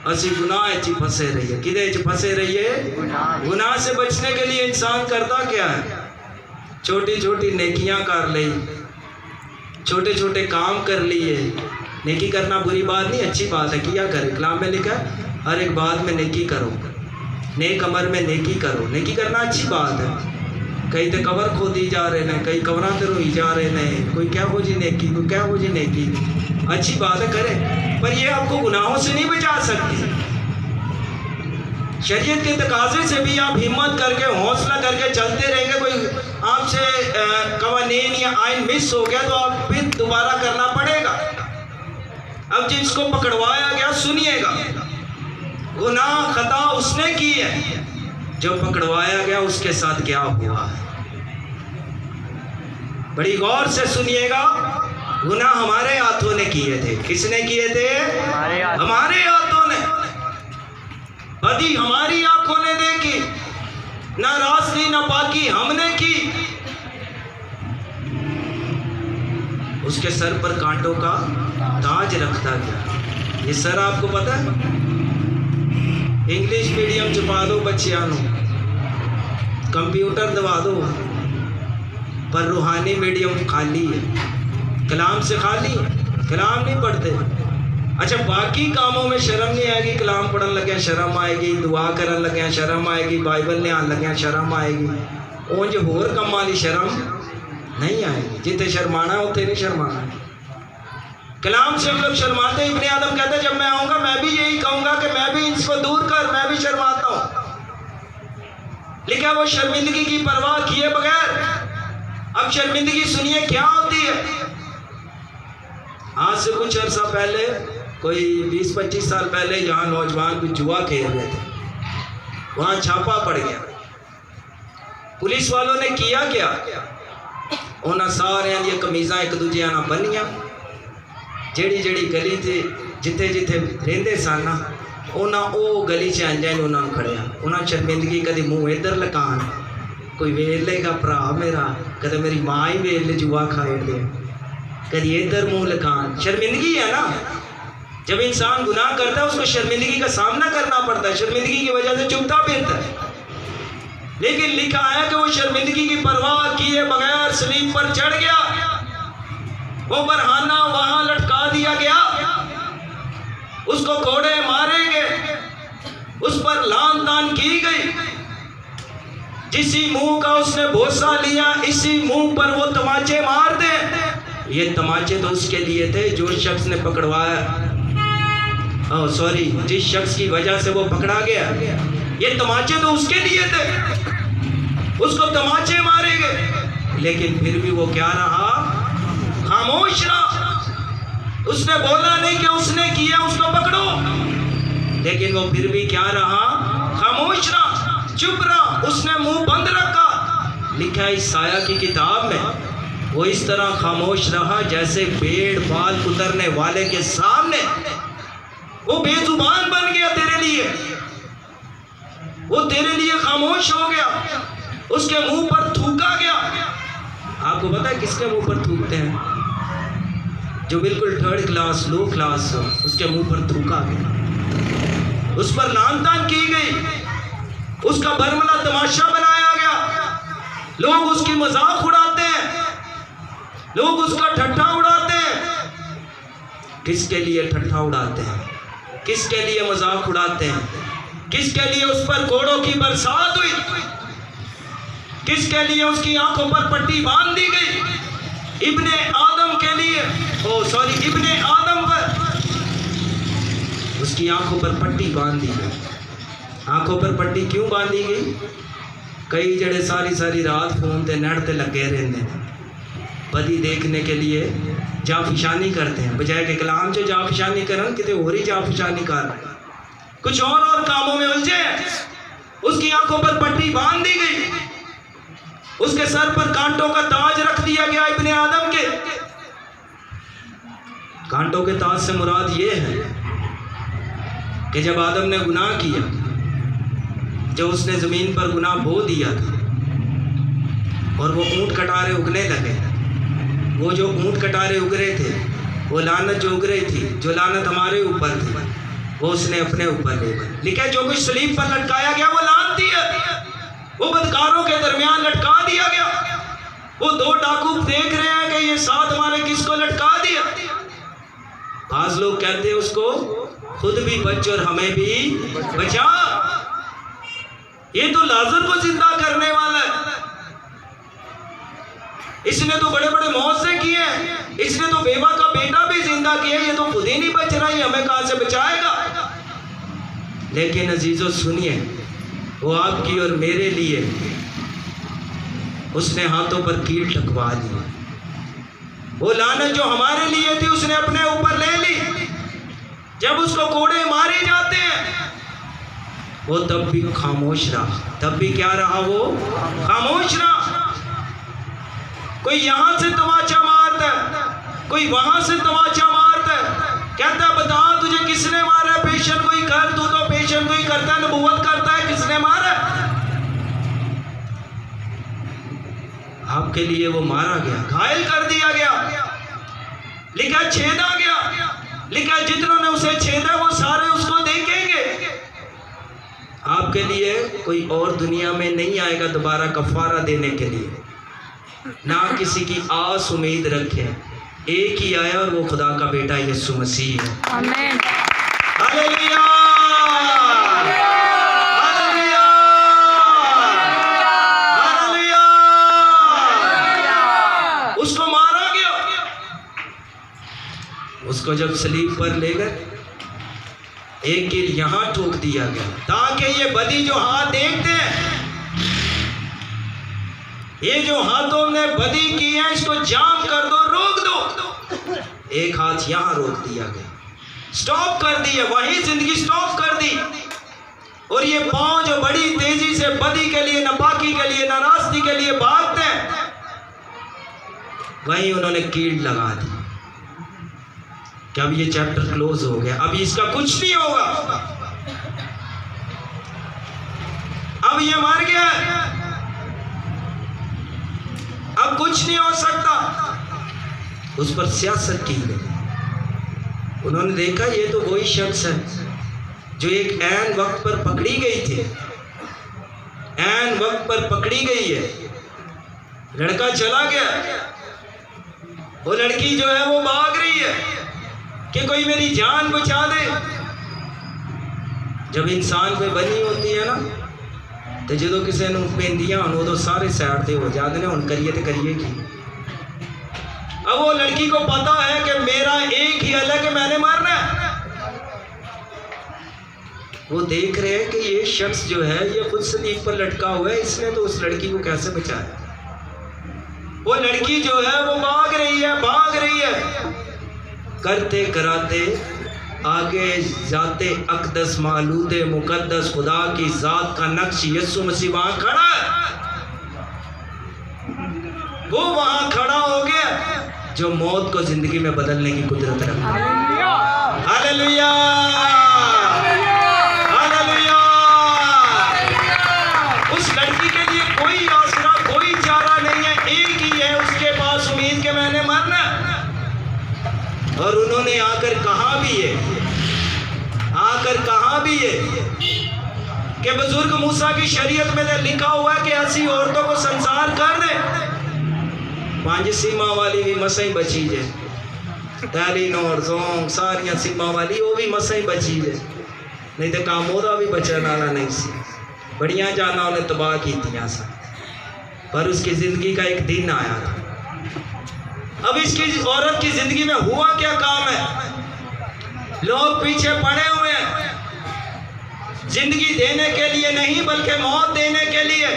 असी गुनाह च फंसे रहिए। किदे च फंसे रहिए? गुनाह से बचने के लिए इंसान करता क्या है? छोटी छोटी नेकियां कर ली, छोटे छोटे काम कर लिए। नेकी करना बुरी बात नहीं, अच्छी बात है, किया करे। कलाम में लिखा है हर एक बात में नेकी करो, नेक अमर में नेकी करो। नेकी करना अच्छी बात है। कई तो कबर खोदी जा रहे हैं, कई कबरा तो रोई जा रहे हैं, कोई क्या हो जी नेकी, कोई क्या हो जी नेकी। अच्छी बात है, करें, पर ये आपको गुनाहों से नहीं बचा सकती। शरीयत के तकाजे से भी आप हिम्मत करके, हौसला करके चलते रहेंगे। कोई आपसे कवानीन या आइन मिस हो गया तो आप फिर दोबारा करना पड़ेगा। अब जिसको पकड़वाया गया, सुनिएगा, गुनाह खता उसने की है, जो पकड़वाया गया उसके साथ क्या हुआ है। बड़ी गौर से सुनिएगा। गुनाह हमारे हाथों ने किए थे। किसने किए थे? हमारे हाथों ने। बदी हमारी आंखों ने देखी, नाराजगी नापाकी हमने की। उसके सर पर कांटों का ताज रखता गया। ये सर आपको पता है? इंग्लिश मीडियम च पा दो बच्चियां नूं, कंप्यूटर दवा दो, पर रूहानी मीडियम खाली है, कलाम से खाली है, कलाम नहीं पढ़ते। अच्छा, बाकी कामों में शर्म नहीं आएगी, कलाम पढ़न लगे शर्म आएगी, दुआ करन लगे शर्म आएगी, बाइबल लियान लगे शर्म आएगी, उंज होर कम्मां दी शर्म नहीं आएगी। जिथे शर्माना उत्थे नहीं शर्माना। कलाम से हम लोग शर्माते। इब्ने आदम कहते जब मैं आऊँगा मैं भी यही कहूँगा कि मैं भी इसको दूर कर, मैं भी शर्माता हूँ। लिखा वो शर्मिंदगी की परवाह किए बगैर। अब शर्मिंदगी सुनिए क्या होती है। आज से कुछ अर्सा पहले, कोई 20-25 साल पहले, यहाँ नौजवान कुछ जुआ खेल रहे थे, वहाँ छापा पड़ गया। पुलिस वालों ने किया क्या, उन्होंने सारे दी कमीज़ां एक दूजे नाल बन्नियां, जेड़ी जेड़ी गली से जिथे जिथे रहिंदे सन उन्होंने वो गली च आंदे उन्होंने खड़िया। उन्होंने शर्मिंदगी कभी मुँह इधर लकान, कोई वेर लेगा भरा मेरा, कदे मेरी माँ ही वेर ले जुआ खाए दे, कभी इधर मुँह लकान। शर्मिंदगी है ना, जब इंसान गुनाह करता है उसको शर्मिंदगी का सामना करना पड़ता है, शर्मिंदगी की वजह से चुपता फिरता है। लेकिन लिखा है कि वो शर्मिंदगी की परवाह किए बगैर सलीब पर चढ़ गया, वो बरहाना वहां लटका दिया गया, उसको कोड़े मारे गए, उस पर लान तान की गई। जिसी मुंह का उसने भोसा लिया इसी मुंह पर वो तमाचे मार दे। ये तमाचे तो उसके लिए थे जो शख्स ने पकड़वाया, सॉरी, जिस शख्स की वजह से वो पकड़ा गया, ये तमाचे तो उसके लिए थे, उसको तमाचे मारे गए। लेकिन फिर भी वो क्या रहा, खामोश रहा। उसने बोला नहीं कि उसने किया, उसको पकड़ो, लेकिन वो फिर भी क्या रहा, खामोश रहा, चुप रहा, उसने मुंह बंद रखा। लिखा है ईसाया की किताब में, वो इस तरह खामोश रहा जैसे पेड़ बाल उतरने वाले के सामने। वो बेजुबान बन गया तेरे लिए, वो तेरे लिए खामोश हो गया, उसके मुंह पर थूका गया। आपको पता है किसके मुंह पर थूकते हैं? जो बिल्कुल थर्ड क्लास लो क्लास हो, उसके मुंह पर थूका गया, उस पर लानतान की गई, उसका बरमला तमाशा बनाया गया। लोग उसकी मजाक उड़ाते हैं, लोग उसका ठट्ठा उड़ाते हैं। किसके लिए ठट्ठा उड़ाते हैं, किसके लिए मजाक उड़ाते हैं, किसके लिए उस पर कोड़ों की बरसात हुई, किसके लिए उसकी आंखों पर पट्टी बांध दी गई? इब्ने आदम के लिए, इब्ने आदम पर उसकी आंखों पर पट्टी बांध दी गई। आंखों पर पट्टी क्यों बांधी गई? कई जड़े सारी सारी रात फोन ते नेट ते लगे रहते हैं, बदी देखने के लिए जाफिशानी करते हैं, बजाय के कलाम से जाफिशानी करन किते होरी जाफिशानी कर रहे, कुछ और कामों में उलझे। उसकी आंखों पर पट्टी बांध दी गई, उसके सर पर कांटों का ताज रख दिया गया। इब्ने आदम के कांटों के ताज से मुराद ये है कि जब आदम ने गुनाह किया, जब उसने ज़मीन पर गुनाह बो दिया था और वो ऊंट कटारे उगने लगे, वो जो ऊंट कटारे उग रहे थे, वो लानत जो उग रही थी, जो लानत हमारे ऊपर थी, वो उसने अपने ऊपर ले ली। लिखा जो कुछ सलीब पर लटकाया गया वो लानती है, वो बदकारों के दरमियान लटका दिया गया। वो दो डाकू देख रहे हैं कि ये साथ हमारे किसको लटका दिया। आज लोग कहते हैं उसको खुद भी बच और हमें भी बचा। ये तो लाजर को जिंदा करने वाला है, इसने तो बड़े बड़े मौजे किए, इसने तो बेवा का बेटा भी जिंदा किया, ये तो खुद ही नहीं बच रहा, ये हमें कहां से बचाएगा। लेकिन अजीजों सुनिए, वो आपकी और मेरे लिए उसने हाथों पर कील ठकवा दी। वो लानत जो हमारे लिए थी उसने अपने ऊपर ले ली। जब उसको कोड़े मारे जाते हैं वो तब भी खामोश रहा, तब भी क्या रहा, वो खामोश रहा। कोई यहां से तमाचा मारता है, कोई वहां से तमाचा मारता है, कहता है बता तुझे किसने मारा, पेशन कोई कर, तू तो पेशन कोई करता है, नबूवत करता है, किसने मारा? आपके लिए वो मारा गया, घायल कर दिया गया, लिखा छेदा गया, लिखा जितनों ने उसे छेदा वो सारे उसको देखेंगे। आपके लिए कोई और दुनिया में नहीं आएगा दोबारा कफारा देने के लिए, ना किसी की आस उम्मीद रखे। एक ही आया और वो खुदा का बेटा यीशु मसीह है। आमीन। Hallelujah, hallelujah, hallelujah. उसको मारा गया, उसको जब सलीब पर ले गए एक कील यहां ठोक दिया गया ताकि ये बदी जो हाथ देखते हैं, ये जो हाथों ने बदी की है इसको जाम कर दो, रोक दो। एक हाथ यहां रोक दिया गया, स्टॉप कर दिया, वही जिंदगी स्टॉप कर दी। और ये पांव जो बड़ी तेजी से बदी के लिए, नापाकी के लिए, नाराजगी के लिए भागते हैं, वहीं उन्होंने कील लगा दी कि अब ये चैप्टर क्लोज हो गया, अब इसका कुछ नहीं होगा, अब ये मर गया, अब कुछ नहीं हो सकता। उस पर सियासत की गई। उन्होंने देखा ये तो वही शख्स है जो एक ऐन वक्त पर पकड़ी गई थी, ऐन वक्त पर पकड़ी गई है। लड़का चला गया, वो लड़की जो है वो भाग रही है कि कोई मेरी जान बचा दे। जब इंसान पे बनी होती है ना तो जो किसी ने पेंदियां हो तो सारे साइड हो जाते हैं, हम करिए तो करिए की। अब वो लड़की को पता है कि मेरा एक ही अलग है, मैंने मारना है। वो देख रहे हैं कि ये शख्स जो है ये खुद सलीब पर लटका हुआ है, इसने तो उस लड़की को कैसे बचाया। वो लड़की जो है वो भाग रही है, भाग रही है, करते कराते आगे जाते अकदस मालूदे मुकद्दस खुदा की जात का नक्श यीशु मसीह वहां खड़ा है। वो वहां खड़ा हो गया जो मौत को जिंदगी में बदलने की कुदरत रखता है। Hallelujah, hallelujah. उस लड़की के लिए कोई आसरा, कोई चारा नहीं है, एक ही है उसके पास उम्मीद के मैंने मरना। और उन्होंने आकर कहा भी है, आकर कहा भी है कि बुजुर्ग मूसा की शरीयत में लिखा हुआ है कि ऐसी औरतों को संसार कर दे। 5 सीमा वाली भी मसाई बची जे, तैलीन और जोंग सारिया सीमा वाली वो भी मसाई बची जे, नहीं तो काम ओदा भी बचन वाला नहीं सी। बड़िया जाना उन्हें तबाह की सा, पर उसकी जिंदगी का एक दिन आया था। अब इसकी औरत की जिंदगी में हुआ क्या काम है, लोग पीछे पड़े हुए हैं, जिंदगी देने के लिए नहीं बल्कि मौत देने के लिए,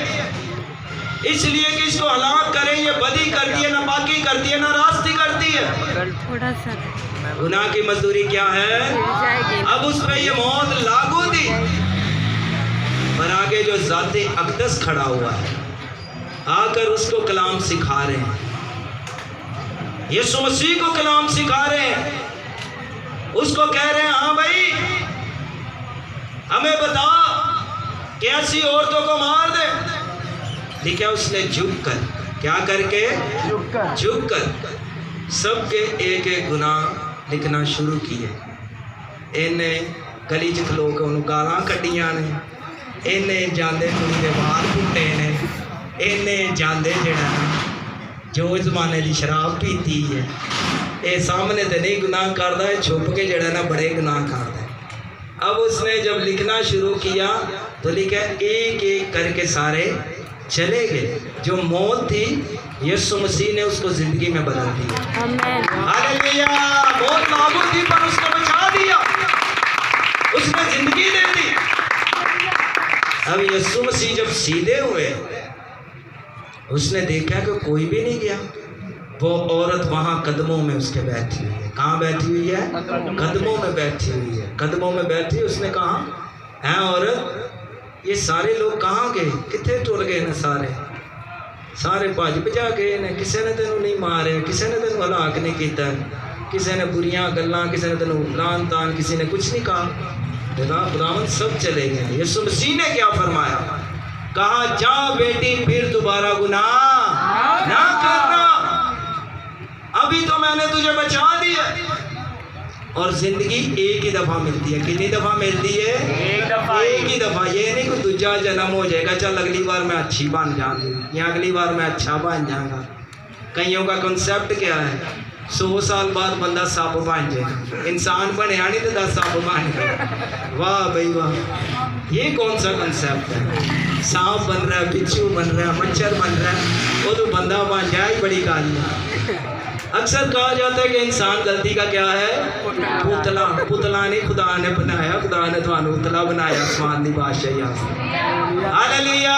इसलिए कि इसको हलाक करें। ये बदी करती है, नापाकी करती है, नाराजगी करती है। थोड़ा सा गुनाह की मजदूरी क्या है, अब उस पर ये मौत लागू थी। पर आगे जो ज़ाते अक़दस खड़ा हुआ है आकर उसको कलाम सिखा रहे हैं, यीशु मसीह को कलाम सिखा रहे हैं, उसको कह रहे हैं हाँ भाई हमें बता कि ऐसी औरतों को मार दे। लिखा उसने झुक कर, क्या करके, झुक कर सबके एक एक गुनाह लिखना शुरू किए। इन्हें गली च खलो के उन्होंने गालां कड्डियां ने, इन्हें जाते कुड़ी के बाल पुट्टे ने, इन्हें जाते जड़ा जो जमाने की शराब पीती है, ये सामने तो नहीं गुनाह करता है, छुप के जड़ा ना बड़े गुनाह करता है। अब उसने जब लिखना शुरू किया तो लिखा एक एक करके सारे चले गए। जो मौत थी यीशु मसीह ने उसको जिंदगी में बदल दिया। हालेलुया। मौत लागू थी पर उसको बचा दिया, उसने जिंदगी दे दी। अब यीशु मसीह जब सीधे हुए उसने देखा कि कोई भी नहीं गया। वो औरत वहाँ कदमों में उसके बैठी हुई है। कहाँ बैठी हुई है? कदमों में बैठी हुई है। कदमों में बैठी, उसने कहा है औरत ये सारे लोग कहाँ गए, कितने टुर गए ने सारे, सारे भज भजा गए ने, किसी ने तेन नहीं मारे, किसी ने तेन हलाक नहीं किया, किसी ने बुरियां गल्लां, किसी ने तेन लान तान, किसी ने कुछ नहीं कहा। खुदावन सब चले गए। यीशु मसीह ने क्या फरमाया? कहा जा बेटी फिर दोबारा गुनाह ना करना, अभी तो मैंने तुझे बचा दिया। और जिंदगी एक ही दफा मिलती है। कितनी दफा मिलती है? एक ही दफा। ये नहीं कोई दूजा जन्म हो जाएगा, चल अगली बार मैं अच्छी बन जाऊंगी या अगली बार मैं अच्छा बन जाऊंगा। कईयों का कंसेप्ट क्या है, 100 साल बाद बंदा सांप बन जाएगा। इंसान बनया नहीं तो 10 सांप बन गया। वाह भाई वाह, ये कौन सा कंसेप्ट है? सांप बन रहा है, बिच्छू बन रहा है, मच्छर बन रहा है, वो तो बंदा बन जाए, बड़ी कहानी है। अक्सर कहा जाता है कि इंसान गलती का क्या है? पुतला। पुतला नहीं खुदा ने बनाया, खुदा ने थानू पुतला बनाया आसमान की बादशाही। Hallelujah,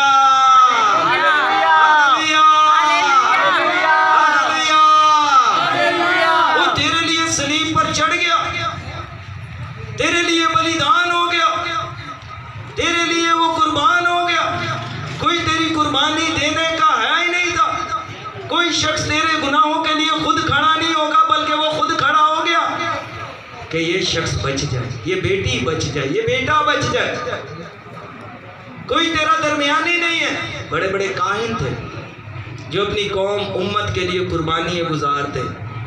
hallelujah, hallelujah. वो तेरे लिए सलीब पर चढ़ गया, तेरे लिए बलिदान हो गया, तेरे लिए वो कुर्बान हो गया। कोई तेरी कुर्बानी देने का है ही नहीं था। कोई शख्स तेरे गुनाहों के लिए खुद खड़ा नहीं होगा, बल्कि वो खुद खड़ा हो गया कि ये शख्स बच जाए, ये बेटी बच जाए, ये बेटा बच जाए। कोई तेरा दरमियानी नहीं है। बड़े बड़े काहिन थे जो अपनी कौम उम्मत के लिए कुर्बानियाँ गुजारते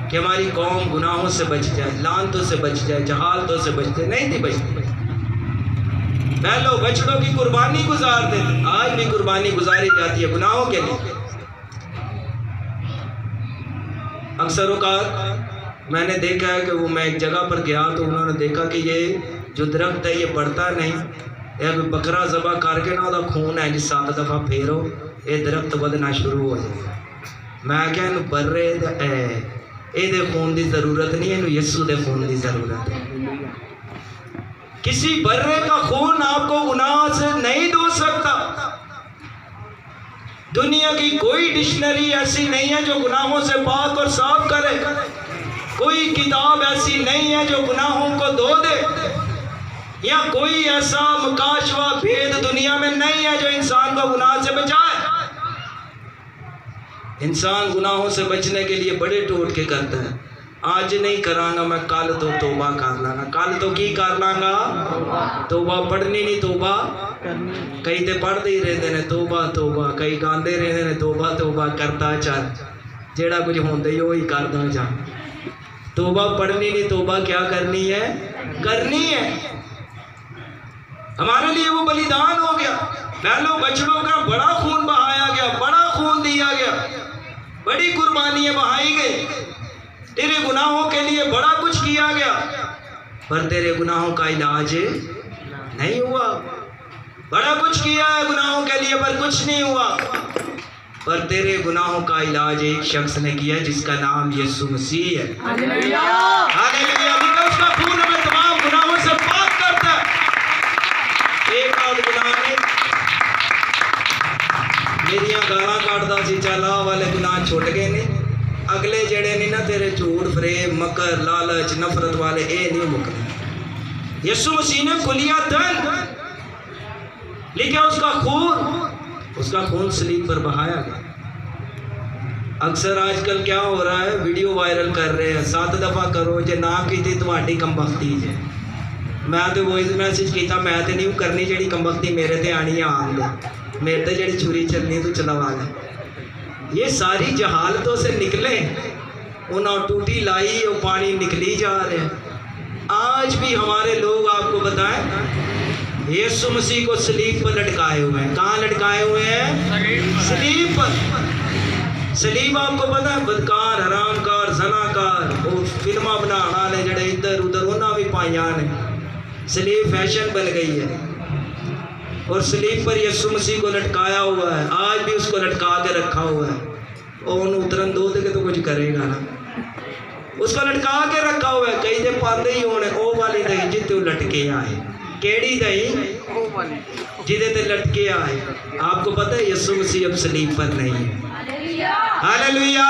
कि हमारी कौम गुनाहों से बच जाए, लानतों से बच जाए, जहालतों से बच जाए। नहीं थी बचती। बैलों बछड़ों की कुर्बानी गुजारते थे। आज भी कुर्बानी गुजारी जाती है गुनाहों के लिए। अक्सर औकात मैंने देखा है कि वो मैं एक जगह पर गया तो उन्होंने देखा कि ये जो दरख्त है ये बढ़ता नहीं, एक बकरा ज़बह करके ना उसका खून है जी 7 दफ़ा फेरो, ये दरख्त बदना शुरू हो जाए। मैं क्या इन बर्रे ये खून की ज़रूरत नहीं, इन यस्सू के खून की ज़रूरत है। किसी बर्रे का खून आपको गुनाह से नहीं धो सकता। दुनिया की कोई डिक्शनरी ऐसी नहीं है जो गुनाहों से पाक और साफ करे। कोई किताब ऐसी नहीं है जो गुनाहों को धो दे, या कोई ऐसा मुकाशवा भेद दुनिया में नहीं है जो इंसान को गुनाह से बचाए। इंसान गुनाहों से बचने के लिए बड़े टोटके करता है। आज नहीं करांगा मैं, कल तो तौबा कर लांगा। कल तो की कर लांगा? तौबा पढ़नी नहीं, तौबा कई तो पढ़ते ही रहते हैं तौबा तौबा, कई गाते रहते हैं तौबा तौबा करता चल, जेड़ा कुछ होंदा ही वही करता जा। तौबा पढ़नी नहीं, तौबा क्या करनी है? करनी है। हमारे लिए वो बलिदान हो गया। बैलों बछड़ों का बड़ा खून बहाया गया, बड़ा खून दिया गया, बड़ी कुर्बानियां बहाई गई। तेरे गुनाहों के लिए बड़ा कुछ किया गया, पर तेरे गुनाहों का इलाज नहीं हुआ। बड़ा कुछ किया है गुनाहों के लिए, पर कुछ नहीं हुआ। पर तेरे गुनाहों का इलाज एक शख्स ने किया जिसका नाम यीशु मसीह है। Hallelujah, hallelujah. उसका खून हमें तमाम गुनाहों से पाक करता है। एक आध गुनाह नहीं, मेरिया गाला काटता सी, चला वाले गुनाह छुट गए नहीं। अगले जड़े नहीं ना तेरे झूठ फरेब मकर लालच नफरत वाले, ये नहीं मुकने। यीशु मसीह ने खुलिया धन लेकिन उसका खून सलीब पर बहाया गया। अक्सर आजकल क्या हो रहा है, वीडियो वायरल कर रहे हैं, 7 दफ़ा करो जे ना की तुम्हारी कमबख्ती जे। मैं तो वॉइस मैसेज किया, मैं तो नहीं करनी जी कमबख्ती मेरे ते आनी आन दे, मेरे ते जी छुरी चलनी तो चलावा ले। ये सारी जहालतों से निकले, उन्होंने टूटी लाई, वो पानी निकली जा रहे हैं। आज भी हमारे लोग आपको बताएं यीशु मसीह को सलीब पर लटकाए हुए हैं। कहाँ लटकाए हुए हैं? सलीब पर। सलीब आपको पता है बदकार हरामकार जनाकार वो फिल्मा बनाने वाले जड़े इधर उधर उन्होंने भी पाइया ने। सलीब फैशन बन गई है और सलीब पर यीशु मसीह को लटकाया हुआ है। आज भी उसको लटका के रखा हुआ है और उन्हें उतरन दो के तो कुछ करेगा ना। उसको लटका के रखा हुआ है। कई दे पाते ही होने ओ वाली दही जिते लटके आए। केड़ी दही जिदे ते लटके आए। आपको पता है यीशु मसीह अब सलीब पर नहीं है। हालेलुया।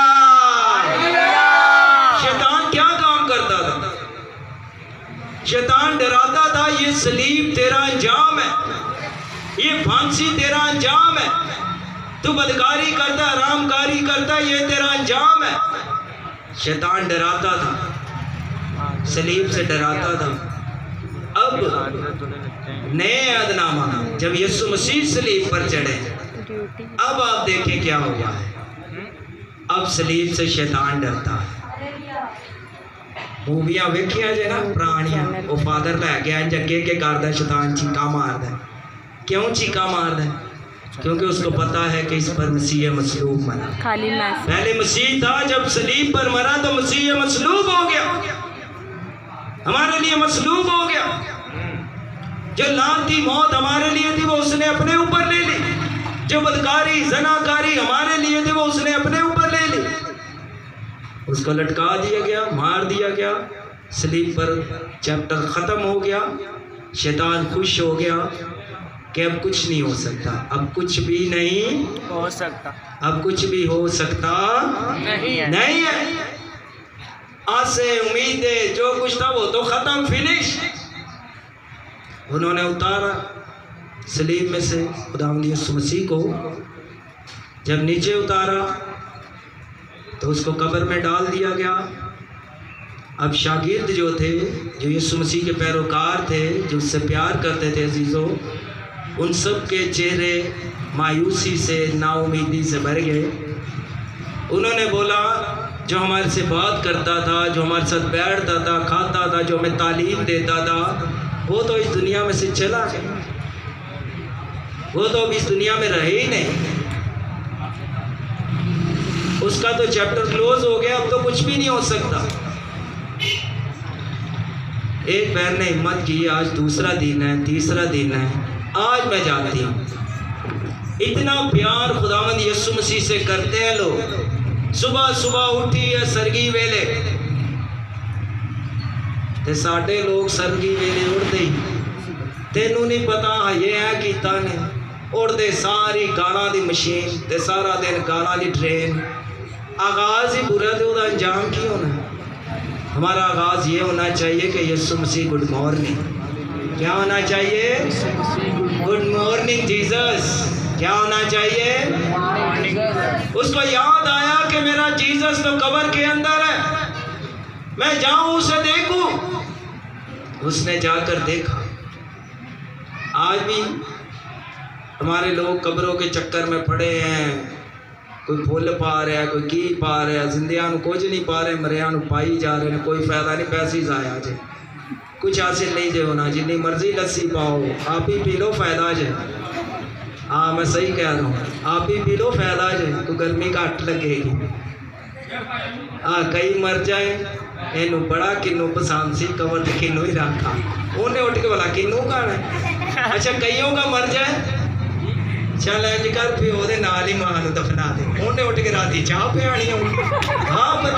शैतान क्या काम करता था? शैतान डराता था ये सलीब तेरा अंजाम है, ये फांसी तेरा अंजाम है, तू बदकारी करता हरामकारी करता, ये तेरा अंजाम है। शैतान डराता था, सलीब से डराता था। अब नए अहदनामा जब यीशु मसीह सलीब पर चढ़े, अब आप देखें क्या हुआ है। अब सलीब से शैतान डरता है। मूवियां वेखिया जे ना पुरानियां, वो फादर लै गया जगे के करदा शैतान चीका मारदा। क्यों चीका मारदा? क्योंकि उसको पता है कि इस पर मसीह मसलूब मरा। खाली मैसेज पहले मसीह था, जब सलीब पर मरा तो मसीह मसलूब हो गया, हमारे लिए मसलूब हो गया। जो लानती मौत हमारे लिए थी वो उसने अपने ऊपर ले ली, जो बदकारी जनाकारी हमारे लिए थे वो उसने अपने ऊपर ले ली। उसको लटका दिया गया, मार दिया गया, सलीब पर चैप्टर ख़त्म हो गया। शैतान खुश हो गया कि अब कुछ नहीं हो सकता, अब कुछ भी नहीं हो सकता, अब कुछ भी हो सकता नहीं है। आसे उम्मीदें जो कुछ था वो तो ख़त्म, फिनिश। उन्होंने उतारा सलीब में से खुदावंद यीशु मसीह को। जब नीचे उतारा तो उसको कब्र में डाल दिया गया। अब शागिर्द जो थे, जो यीशु मसीह के पैरोकार थे, जो उससे प्यार करते थे अजीज़ों, उन सब के चेहरे मायूसी से, नाउमीदी से भर गए। उन्होंने बोला, जो हमारे से बात करता था, जो हमारे साथ बैठता था, खाता था, जो हमें तालीम देता था, वो तो इस दुनिया में से चला गया, वो तो अब इस दुनिया में रहे ही नहीं। उसका तो चैप्टर क्लोज हो गया, अब तो कुछ भी नहीं हो सकता। एक बहन ने हिम्मत की, आज दूसरा दिन है, तीसरा दिन है, आज मैं जाती हूँ। इतना प्यार खुदावंद यीशु मसीह से करते हैं लोग। सुबह सुबह उठी है सरगी वेले, ते साडे लोग सरगी वेले उठते ही, तेनू नहीं पता ये है कीता ने, उड़ते सारी गाना दी मशीन ते सारा दिन गाना दी ट्रेन। आगाज़ ही बुरा तो उसका अंजाम की होना है। हमारा आगाज़ ये होना चाहिए कि यीशु मसीह गुड मॉर्निंग, क्या होना चाहिए? Good morning Jesus. क्या होना चाहिए? उसको याद आया कि मेरा जीसस तो कब्र के अंदर है, मैं जाऊं उसे देखूं। उसने जाकर देखा। आज भी हमारे लोग कब्रों के चक्कर में पड़े हैं, कोई फुल पा रहा है, कोई की पा रहा है, जिंदियां कुछ नहीं पा रहे, मरिया पाई जा रहे हैं, कोई फायदा नहीं, पैसे ही जाया जे, कुछ हासिल नहीं जे होना। जितनी मर्जी लस्सी पाओ, आप ही पी लो, फायदा जे। हाँ मैं सही कह रहा हूँ, आप ही पी लो, फायदा जे, कोई गर्मी घट लगेगी। हाँ कई मर जाए, इनू बड़ा किन्नू पसंद सी, कवर तो किन्नू ही रखा, उन्हें उठ के बोला किन्नू खाना। अच्छा कईयों का मर जाए, चल इंज कर प्यो दे नाल ही मां नूं दफना दे, उन्हें उठ के राती चाह पियानी होगी। हाँ पर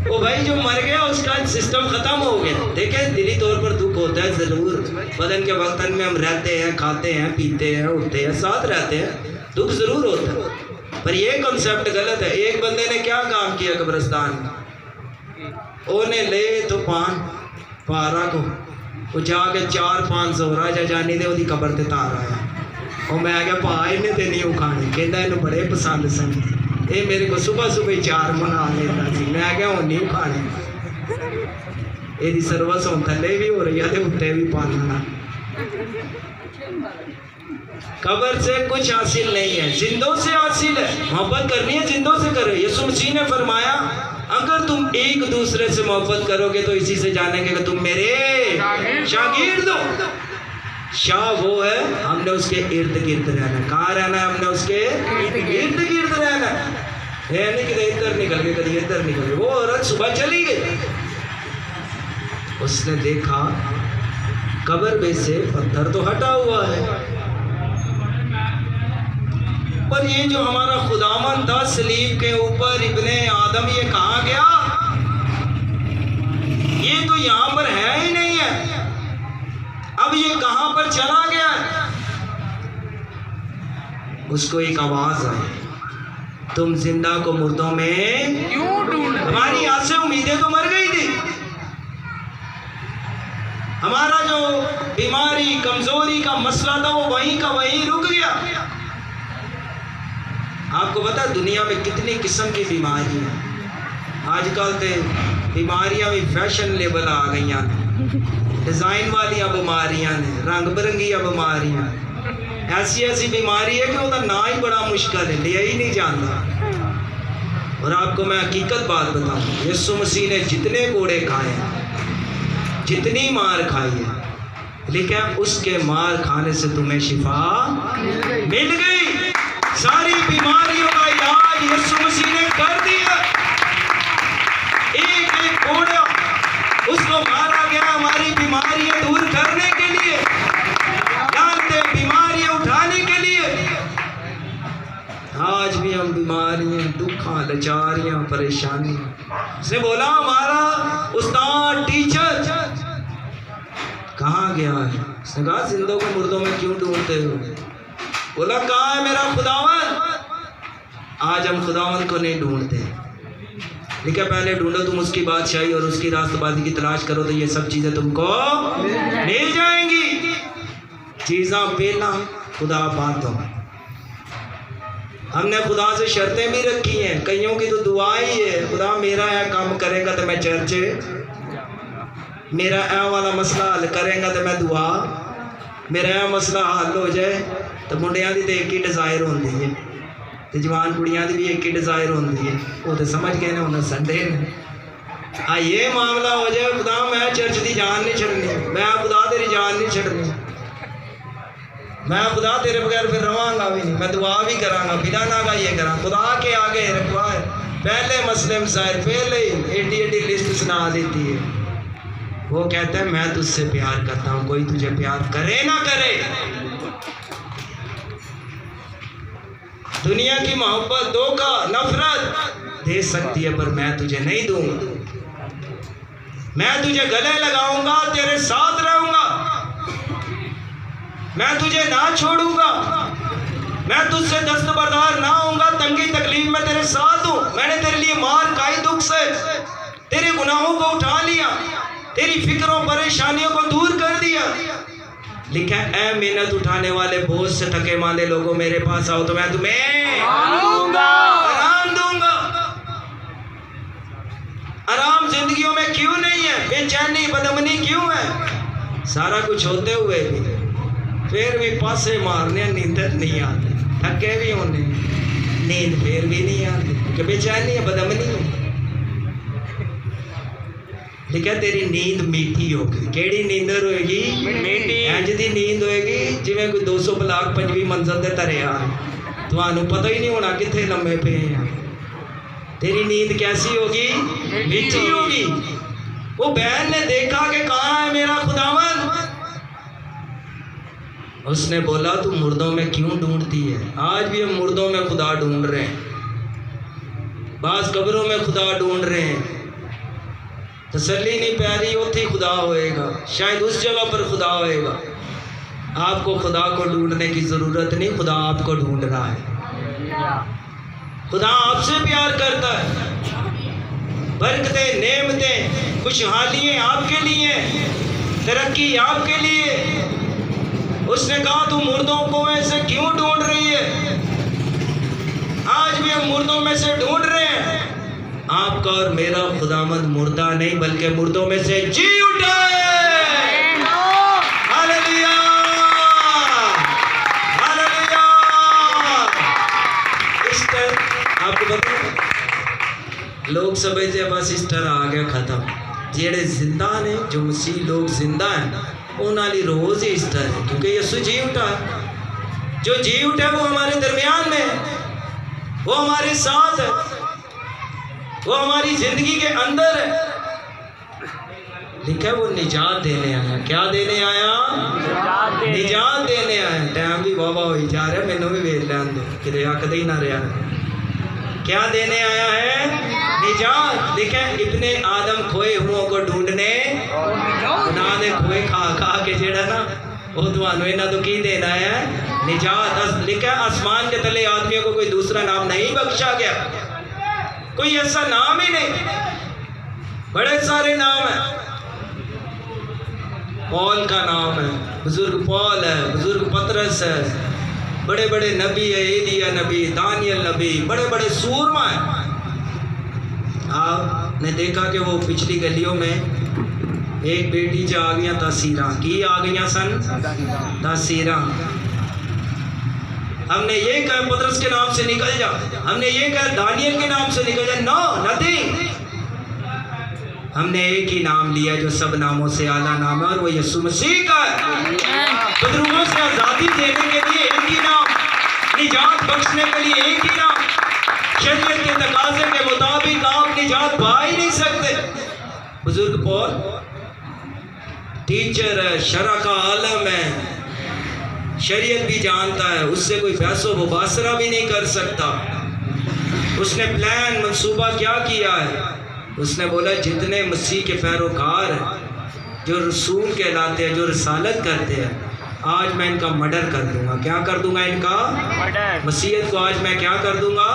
वो भाई जो मर गया उसका सिस्टम ख़त्म हो गया। देखें दिली तौर पर दुख होता है ज़रूर, बदन के वक्तन में हम रहते हैं, खाते हैं, पीते हैं, उठते हैं, साथ रहते हैं, दुख ज़रूर होता है। पर ये कॉन्सेप्ट गलत है। एक बंदे ने क्या काम किया कब्रिस्तान में, उन्हें ले तो पारा को वो जाके 400-500 राजा जानी ने वो कबर ते तार आया। और मैं क्या पा इन्हें तो नहीं खाने, कहता इन्हें बड़े पसंद सन, ये मेरे को सुबह सुबह ही 4 मना लेता सी। मैं क्या हूँ नहीं खाने, ये सर्वस हम थले भी हो रही है, उत्ते भी पालना। कब्र से कुछ हासिल नहीं है, जिंदों से हासिल है। मोहब्बत करनी है जिंदों से करो। यीशु मसीह ने फरमाया, अगर तुम एक दूसरे से मोहब्बत करोगे तो इसी से जानेंगे कि तुम मेरे शागिर्द हो। शाह वो है, हमने उसके इर्द गिर्द रहना। कहाँ रहना है? हमने उसके इर्द गिर्द रहना है, नहीं कि इधर निकल गए, कभी इधर निकल गए। वो औरत सुबह चली गई, उसने देखा कब्र में से पत्थर तो हटा हुआ है, पर ये जो हमारा खुदावन था सलीब के ऊपर, इब्ने आदम, ये कहाँ गया? ये तो यहाँ पर है ही नहीं है, अब ये कहाँ पर चला गया? उसको एक आवाज आई, तुम जिंदा को मुर्दों में क्यों ढूंढ? हमारी आशा उम्मीदें तो मर गई थी। हमारा जो बीमारी कमजोरी का मसला था वो वहीं का वहीं रुक गया। आपको पता है दुनिया में कितनी किस्म की बीमारी है। आजकल तो बीमारियां भी फैशन लेवल आ गई हैं, डिज़ाइन वाली बीमारियां ने, रंग बिरंगी बीमारियां, ऐसी ऐसी बीमारी है कि उसका ना ही बड़ा मुश्किल है, लिया ही नहीं जाता। और आपको मैं हकीकत बात बताऊं, यीशु मसीह ने जितने कोड़े खाए हैं, जितनी मार खाई है, लेकिन उसके मार खाने से तुम्हें शिफा मिल गई। सारी बीमारियों का इलाज यीशु मसीह ने कर दिया। एक एक कोड़ा उसको मारा गया हमारी बीमारियां दूर करने के लिए, जानते बीमारियां उठाने के लिए। आज भी हम बीमारियां, दुखा, लाचारियां, परेशानी, उसने बोला हमारा उस्ताद टीचर कहाँ गया है? उसने कहा जिंदों को मुर्दों में क्यों ढूंढते हो? बोला कहाँ है मेरा खुदावन? आज हम खुदावन को नहीं ढूंढते, लेकिन पहले ढूंढो तुम उसकी बादशाही और उसकी रास्तबाजी की तलाश करो तो ये सब चीजें तुमको मिल जाएंगी। चीज़ा पहला खुदा बात दो। हमने खुदा से शर्तें भी रखी हैं, कईयों की तो दुआ ही है, खुदा मेरा यह काम करेगा तो मैं चर्चे, मेरा ऐ वाला मसला हल करेगा तो मैं दुआ, मेरा ऐ मसला हल हो जाए तो मुंडियां दी तो एक ही डिज़ायर होती है, तो जवान कुड़ियां दी भी एक ही डिज़ायर होती है। वो तो समझ गए ना, उन्हें संडे हाँ ये मामला हो जाए, खुदा मैं चर्च की जान नहीं छड़नी, मैं खुदा तेरी जान नहीं छड़नी, मैं खुदा तेरे बगैर फिर रवांगा भी नहीं, मैं दुआ भी करांगा बिना ना का ये करा। खुदा के आगे रखवा है पहले मसले मसाइल, पहले ही एडी एडी लिस्ट सुना देती है। वो कहता है मैं तुझसे प्यार करता हूँ, कोई तुझे प्यार करे ना करे। दुनिया की मोहब्बत, धोखा, नफरत दे सकती है, पर मैं तुझे नहीं दूंगा। मैं तुझे गले लगाऊंगा, तेरे साथ रहूंगा, मैं तुझे ना छोड़ूंगा, मैं तुझसे दस्तबरदार ना होऊंगा, तंगी तकलीफ में तेरे साथ हूं। मैंने तेरे लिए मार खाई दुख से, तेरे गुनाहों को उठा लिया, तेरी फिक्रों परेशानियों को दूर कर दिया। लिखा ऐ मेहनत उठाने वाले बोझ से थके मांदे लोगों मेरे पास आओ तो मैं तुम्हें आराम दूंगा। आराम जिंदगियों में क्यों नहीं है? बेचैनी बदमनी क्यों है? सारा कुछ होते हुए भी फिर भी पासे मारने नींद नहीं आती, थके भी होने नींद फिर भी नहीं आती क्योंकि बेचैनी है, बदमनी है। लिखा तेरी नींद मीठी होगी। केड़ी नींदर होएगी? मीठी। इंज दी नींद होएगी जिवें कोई 200 ब्लाक 5वीं मंजिल ते तरिया, तुहानू पता ही नहीं होना किथे लम्बे पे हैं। तेरी नींद कैसी होगी? मीठी होगी। वो बहन ने देखा कि कहाँ है मेरा खुदावन, उसने बोला तू मुर्दों में क्यों ढूंढती है? आज भी हम मुर्दों में खुदा ढूंढ रहे हैं, बाज कब्रों में खुदा ढूंढ रहे हैं। तसल्ली नहीं पै रही, उथे खुदा होएगा, शायद उस जगह पर खुदा होएगा। आपको खुदा को ढूंढने की ज़रूरत नहीं, खुदा आपको ढूंढ रहा है। खुदा आपसे प्यार करता है। बरकतें, नेमतें, खुशहालियाँ आपके लिए, तरक्की आपके लिए। उसने कहा तू मुर्दों को ऐसे क्यों ढूंढ रही है? आज भी हम मुर्दों में से ढूंढ रहे हैं। आपका और मेरा खुदामंद मुर्दा नहीं बल्कि मुर्दों में से जी उठा है। Hallelujah, hallelujah. ईस्टर आपको पता, लोग समझते बस ईस्टर आ गया खत्म। जेड़े जिंदा ने, जो मसीह लोग जिंदा हैं, उन्होंने रोज ही ईस्टर है क्योंकि यीशु जी उठा है। जो जी उठा है वो हमारे दरमियान में है, वो हमारे साथ है, वो हमारी जिंदगी के अंदर है। लिखा वो निजात देने आया। क्या देने आया? निजात देने आया। टाइम भी वाह हो जा रहा, मैनू भी वेख लैन दो कि अकद ही ना रहा। क्या देने आया है? निजात। लिखा इब्ने आदम खोए हुओं को ढूंढने, गुनाह दे खोए खा खा के जेड़ा ना वो तुहानू इन्हां तो की देना है? निजात। लिखा आसमान के तले आदमियों को कोई दूसरा नाम नहीं बख्शा गया, कोई ऐसा नाम ही नहीं। बड़े सारे नाम हैं। पौल का नाम है, बुजुर्ग पौल है, बुजुर्ग पतरस है, बड़े बड़े नबी है, एलिया नबी, दानियल नबी, बड़े बड़े सूरमा हैं। आपने देखा कि वो पिछली गलियों में एक बेटी च आ गई तासीरा। की आ गई सन? तासीरा। हमने ये कहा पतरस के नाम से निकल जा, हमने ये कहा दानियल के नाम से निकल जा। No, nothing. हमने एक ही नाम लिया जो सब नामों से आला नाम है, और वो यीशु मसीह का है। बदरूहों से आज़ादी देने के लिए एक ही नाम, निजात बख्शने के लिए एक ही नाम। शरीयत के तकाजे के मुताबिक आप निजात पा ही नहीं सकते। बुजुर्ग पौल टीचर है, शरा का आलम है, शरीयत भी जानता है, उससे कोई फैसला मुबासरा भी नहीं कर सकता। उसने प्लान मंसूबा क्या किया है? उसने बोला जितने मसीह के पैरोकार हैं, जो रसूल कहलाते हैं, जो रिसालत करते हैं, आज मैं इनका मर्डर कर दूंगा। क्या कर दूंगा? इनका मर्डर। मसीहत को आज मैं क्या कर दूंगा?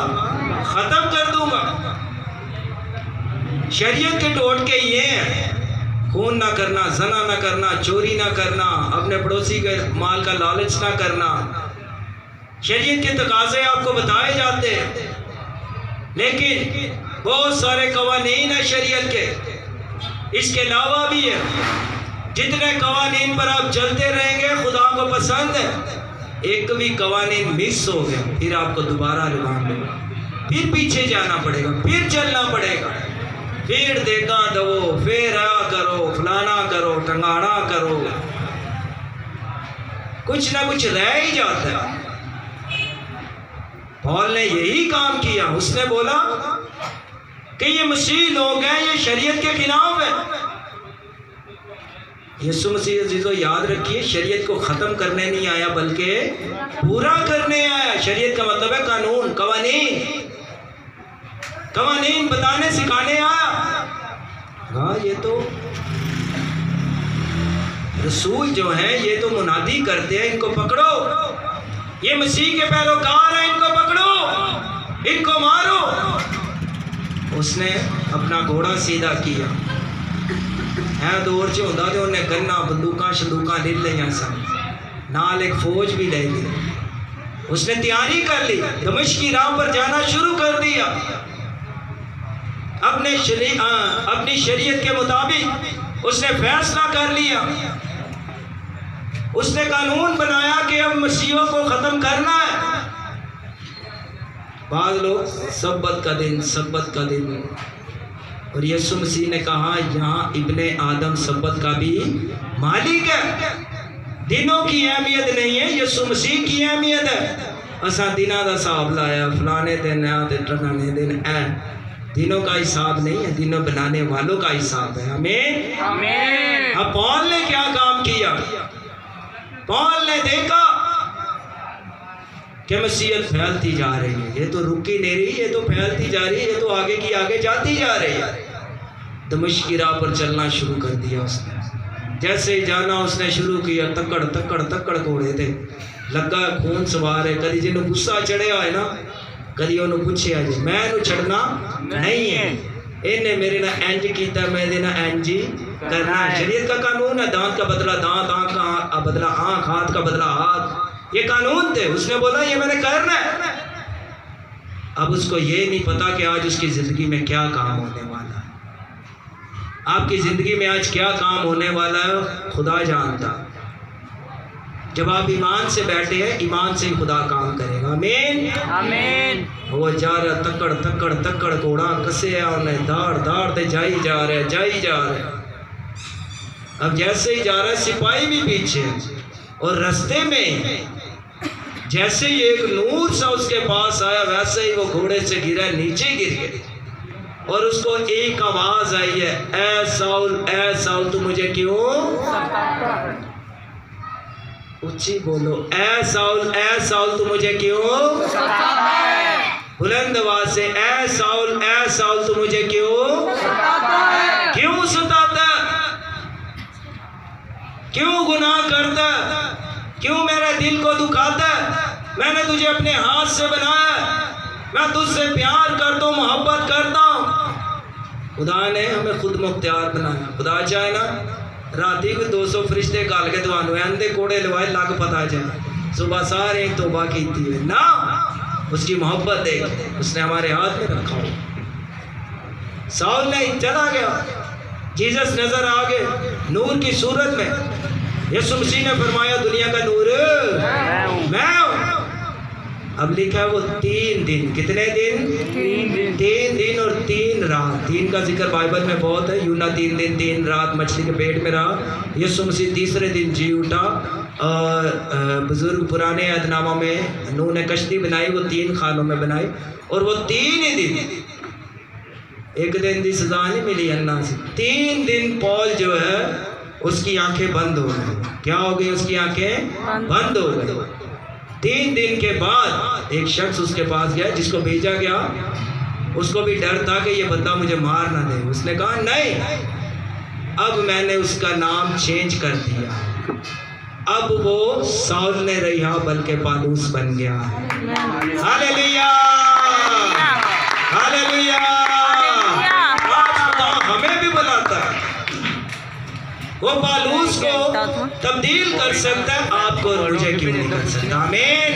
ख़त्म कर दूंगा। शरीयत के टोटके ये हैं, खून ना करना, जना ना करना, चोरी ना करना, अपने पड़ोसी के माल का लालच ना करना। शरीयत के तकाजे आपको बताए जाते हैं, लेकिन बहुत सारे कवानीन है शरीयत के। इसके अलावा भी है, जितने कवानीन पर आप चलते रहेंगे खुदा को पसंद है, एक भी कवानीन मिस हो गया फिर आपको दोबारा लगाना होगा, फिर पीछे जाना पड़ेगा, फिर चलना पड़ेगा, फिर देखा दो, फिर आ करो, फलाना करो, टंगाना करो, कुछ ना कुछ रह ही जाता है। पौल ने यही काम किया। उसने बोला कि ये मसीह लोग हैं, ये शरीयत के खिलाफ है। यीशु मसीह अजीजों याद रखिए, शरीयत को ख़त्म करने नहीं आया बल्कि पूरा करने आया। शरीयत का मतलब है कानून, कवानीन, कवानीन बताने सिखाने आया। हाँ, ये तो रसूल जो हैं ये तो मुनादी करते हैं, इनको पकड़ो, ये मसीह के पैरोकार हैं, इनको पकड़ो, इनको मारो। उसने अपना घोड़ा सीधा किया है, दौर च होंदा ते उन्हें गन्ना बंदूकां शंदूकां ले लिया सन, नाल एक फौज भी ले ली। उसने तैयारी कर ली, दमिश्क की राह पर जाना शुरू कर दिया। अपनी शरीयत के मुताबिक उसने फैसला कर लिया। उसने कानून बनाया कि अब मसीहों को ख़त्म करना है। बाद लोग सब्बत का दिन, और यीशु मसीह ने कहा यहाँ इब्ने आदम सब्बत का भी मालिक है। दिनों की अहमियत नहीं है, यीशु मसीह की अहमियत है। असा दिनों का हिसाब लाया, फलाने दिन टकाने दिन है, दिनों का हिसाब नहीं है, दिनों बनाने वालों का हिसाब है। आमीन, आमीन। अब पौल ने क्या काम किया? पौल ने देखा कि मसीहत फैलती जा रही है, ये तो रुकी नहीं रही, ये तो फैलती जा रही है, ये तो आगे की आगे जाती जा रही है। दमिश्क की राह पर चलना शुरू कर दिया उसने। जैसे ही जाना उसने शुरू किया, तक्कड़ तक्कड़ तक्कड़ घोड़े थे, लगा खून सवार है। कभी जिन्होंने गुस्सा चढ़िया है ना, कभी उन्होंने पूछा जी मैं छड़ना नहीं है, इन्हें मेरे ना इंज किया, मैं ना इंज ही करना है। शरीयत का कानून है, दांत का बदला दांत, आँख का बदला आँख, हाथ का बदला हाथ, ये कानून थे। उसने बोला ये मैंने करना है। अब उसको ये नहीं पता कि आज उसकी ज़िंदगी में क्या काम होने वाला है। आपकी ज़िंदगी में आज क्या काम होने वाला है खुदा जानता। जब आप ईमान से बैठे हैं, ईमान से ही खुदा काम करेगा। आमीन, आमीन। वो जा रहा तक्कड़ तक्कड़ तक्कड़ घोड़ा कसे उन्हें दाड़ दाड़ दे जाई जा रहे। अब जैसे ही जा रहा है, सिपाही भी पीछे, और रास्ते में जैसे ही एक नूर सा उसके पास आया, वैसे ही वो घोड़े से गिरा, नीचे गिर गया। और उसको एक आवाज आई है, ए साउल तू मुझे क्यों, ऊंची बोलो, ए साउल तू मुझे क्यों, बुलंद आवाज से, ए साउल तू मुझे क्यों सताता, क्यों गुनाह करता, क्यों मेरे दिल को दुखाता। मैंने तुझे अपने हाथ से बनाया, मैं तुझसे प्यार करता हूँ, मोहब्बत करता हूँ। खुदा ने हमें खुद मुख्तियार बनाया। खुदा चाहे ना राती को 200 फरिश्ते गाल के दवानू एंदे कोड़े लवाए लग पता जाए, सुबह सारे तौबा की थी ना, उसकी मोहब्बत देख उसने हमारे हाथ में रखा हो। साउल ने चला गया, जीसस नजर आ गए नूर की सूरत में। यीशु मसीह ने फरमाया दुनिया का नूर मैं हूं। अब लिखा है वो 3 दिन, कितने दिन? 3 दिन और 3 रात। 3 का जिक्र बाइबल में बहुत है। यूना 3 दिन 3 रात मछली के पेट में रहा। यीशु मसीह तीसरे दिन जी उठा। और बुजुर्ग पुराने अहदनामा में नूह ने कश्ती बनाई, वो 3 खानों में बनाई, और वो 3 ही दिन, एक दिन की सजा नहीं मिली अन्ना से। 3 दिन पॉल जो है उसकी आंखें बंद हो गई। क्या हो गई? उसकी आंखें बंद हो गई। 3 दिन के बाद एक शख्स उसके पास गया, जिसको भेजा गया उसको भी डर था कि ये बंदा मुझे मार ना दे। उसने कहा नहीं, अब मैंने उसका नाम चेंज कर दिया, अब वो साउल ने रहा बल्कि पालूस बन गया। Hallelujah, hallelujah. हमें भी बुलाता है, वो पालूस को तब्दील कर सकता है, आपको और मुझे क्यों नहीं कर सकता? आमीन।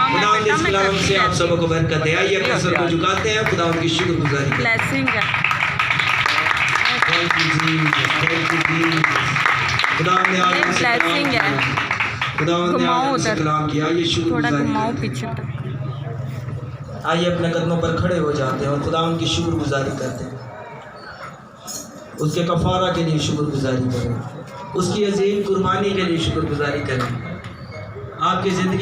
खुदा इस कलाम से आप सबको को बरकत दे। आइए अपने सर को झुकाते हैं, खुदा उनकी शुक्रगुजारी करते हैं। ब्लेसिंग है। Thank you Jesus, thank you Jesus. खुदा ने आज हमसे कलाम किया, खुदा ने आज हमसे कलाम किया। ये थोड़ा शुक्रगुजारी घुमाओ करते हैं। पीछे तक। आइए अपने कदमों पर खड़े हो जाते हैं और खुदा उनकी शुक्रगुजारी करते हैं। उसके कफारा के लिए शुक्रगुजारी करें, उसकी अजीम कुर्बानी के लिए शुक्रगुजारी करें। आपकी ज़िंदगी